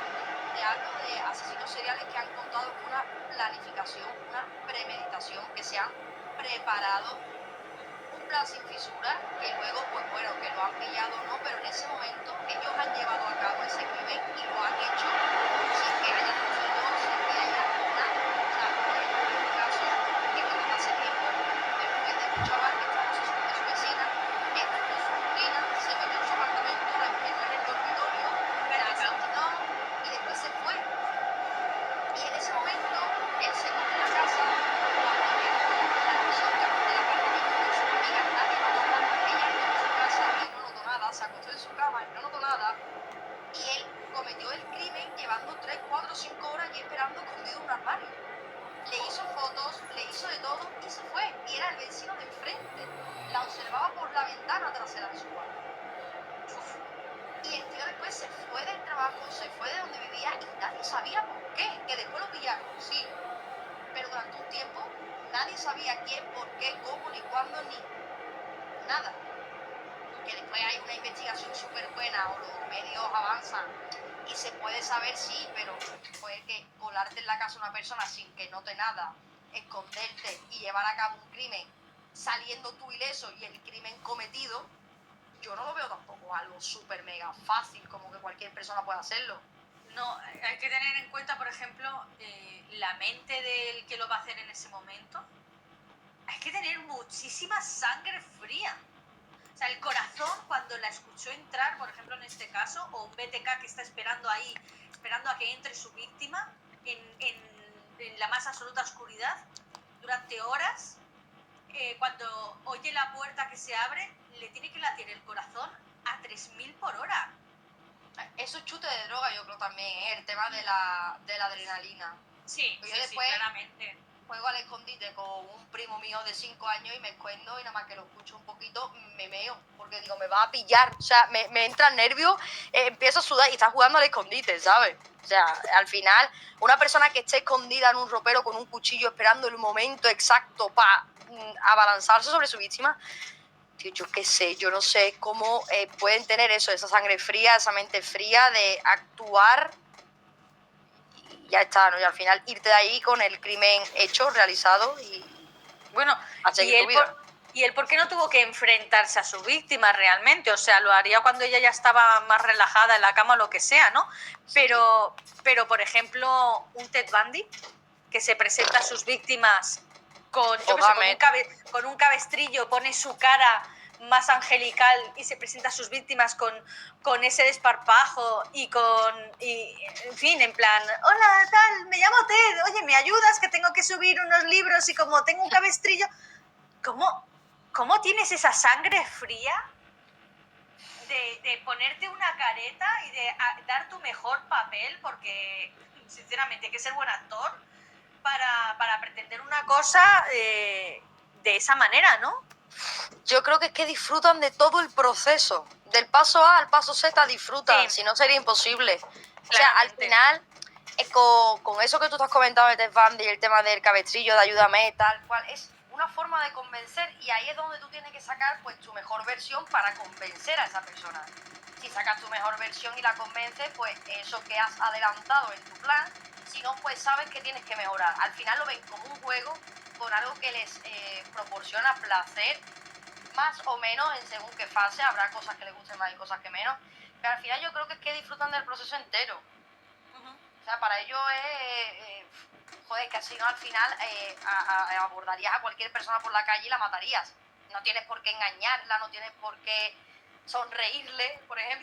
te hablo de asesinos seriales que han contado con una planificación, una premeditación, que se han preparado un plan sin fisura, que luego, pues bueno, que lo han pillado o no, pero en ese momento ellos han llevado a cabo ese crimen y lo han hecho sin que haya testigos, sin que haya nada. O sea, por ejemplo, en un caso que conté hace tiempo, después de un chaval que estaba asesinando a su vecina, entró con su rutina, se metió en su apartamento, la metió en el dormitorio, la asesinó y después se fue. Y en ese momento, él se cogió la casa, cuando llegó la chica del apartamento con su amiga, nadie notó nada, ella entró en su casa y no notó nada, se acostó en su cama y no notó nada, y él cometió el crimen llevando 3, 4, 5 horas allí esperando escondido en un armario. Le hizo fotos, le hizo de todo y se fue. Y era el vecino de enfrente. La observaba por la ventana trasera de su cuarto. Y el tío después se fue del trabajo, se fue de donde vivía y nadie sabía por qué. Que después lo pillaron, sí. Pero durante un tiempo nadie sabía quién, por qué, cómo, ni cuándo, ni nada. Que después hay una investigación súper buena o los medios avanzan y se puede saber, sí, pero puede que colarte en la casa de una persona sin que note nada, esconderte y llevar a cabo un crimen saliendo tú ileso y el crimen cometido, yo no lo veo tampoco algo súper mega fácil como que cualquier persona pueda hacerlo. No, hay que tener en cuenta, por ejemplo, la mente del que lo va a hacer en ese momento. Hay que tener muchísima sangre fría. O sea, el corazón, cuando la escuchó entrar, por ejemplo, en este caso, o un BTK que está esperando ahí, esperando a que entre su víctima en la más absoluta oscuridad, durante horas, cuando oye la puerta que se abre, le tiene que latir el corazón a 3000 por hora. Eso es chute de droga, yo creo también, el tema de la adrenalina. Sí, Yo sí, después claramente. juego al escondite con un primo mío de 5 años y me escondo y nada más que lo escucho un poquito me meo, porque digo, me va a pillar, o sea, me entra nervio, empiezo a sudar y está jugando al escondite, ¿sabes? O sea, al final, una persona que esté escondida en un ropero con un cuchillo esperando el momento exacto para abalanzarse sobre su víctima, tío, yo qué sé, yo no sé cómo pueden tener eso, esa sangre fría, esa mente fría de actuar y ya está, ¿no? Y al final irte de ahí con el crimen hecho, realizado y bueno, a seguir tu vida. ¿Y él por qué no tuvo que enfrentarse a su víctima realmente? O sea, lo haría cuando ella ya estaba más relajada en la cama o lo que sea, ¿no? Pero por ejemplo, un Ted Bundy que se presenta a sus víctimas con, yo qué sé, con un cabestrillo, pone su cara más angelical y se presenta a sus víctimas con ese desparpajo y en fin, en plan, hola, tal, me llamo Ted, oye, ¿me ayudas? Que tengo que subir unos libros y como tengo un cabestrillo... ¿Cómo tienes esa sangre fría de ponerte una careta y de dar tu mejor papel? Porque, sinceramente, hay que ser buen actor para pretender una cosa de esa manera, ¿no? Yo creo que es que disfrutan de todo el proceso. Del paso A al paso Z disfrutan, Sí. si no sería imposible. O sea, al Claramente. final, con eso que tú te has comentado de Ted Bundy y el tema del cabestrillo, de ayúdame, tal cual, es una forma de convencer y ahí es donde tú tienes que sacar pues tu mejor versión para convencer a esa persona. Si sacas tu mejor versión y la convences, pues eso que has adelantado en tu plan, si no, pues sabes que tienes que mejorar. Al final lo ven como un juego con algo que les proporciona placer, más o menos en según qué fase, habrá cosas que les gusten más y cosas que menos, pero al final yo creo que es que disfrutan del proceso entero. O sea, para ellos es, joder, que así no al final abordarías a cualquier persona por la calle y la matarías. No tienes por qué engañarla, no tienes por qué sonreírle, por ejemplo.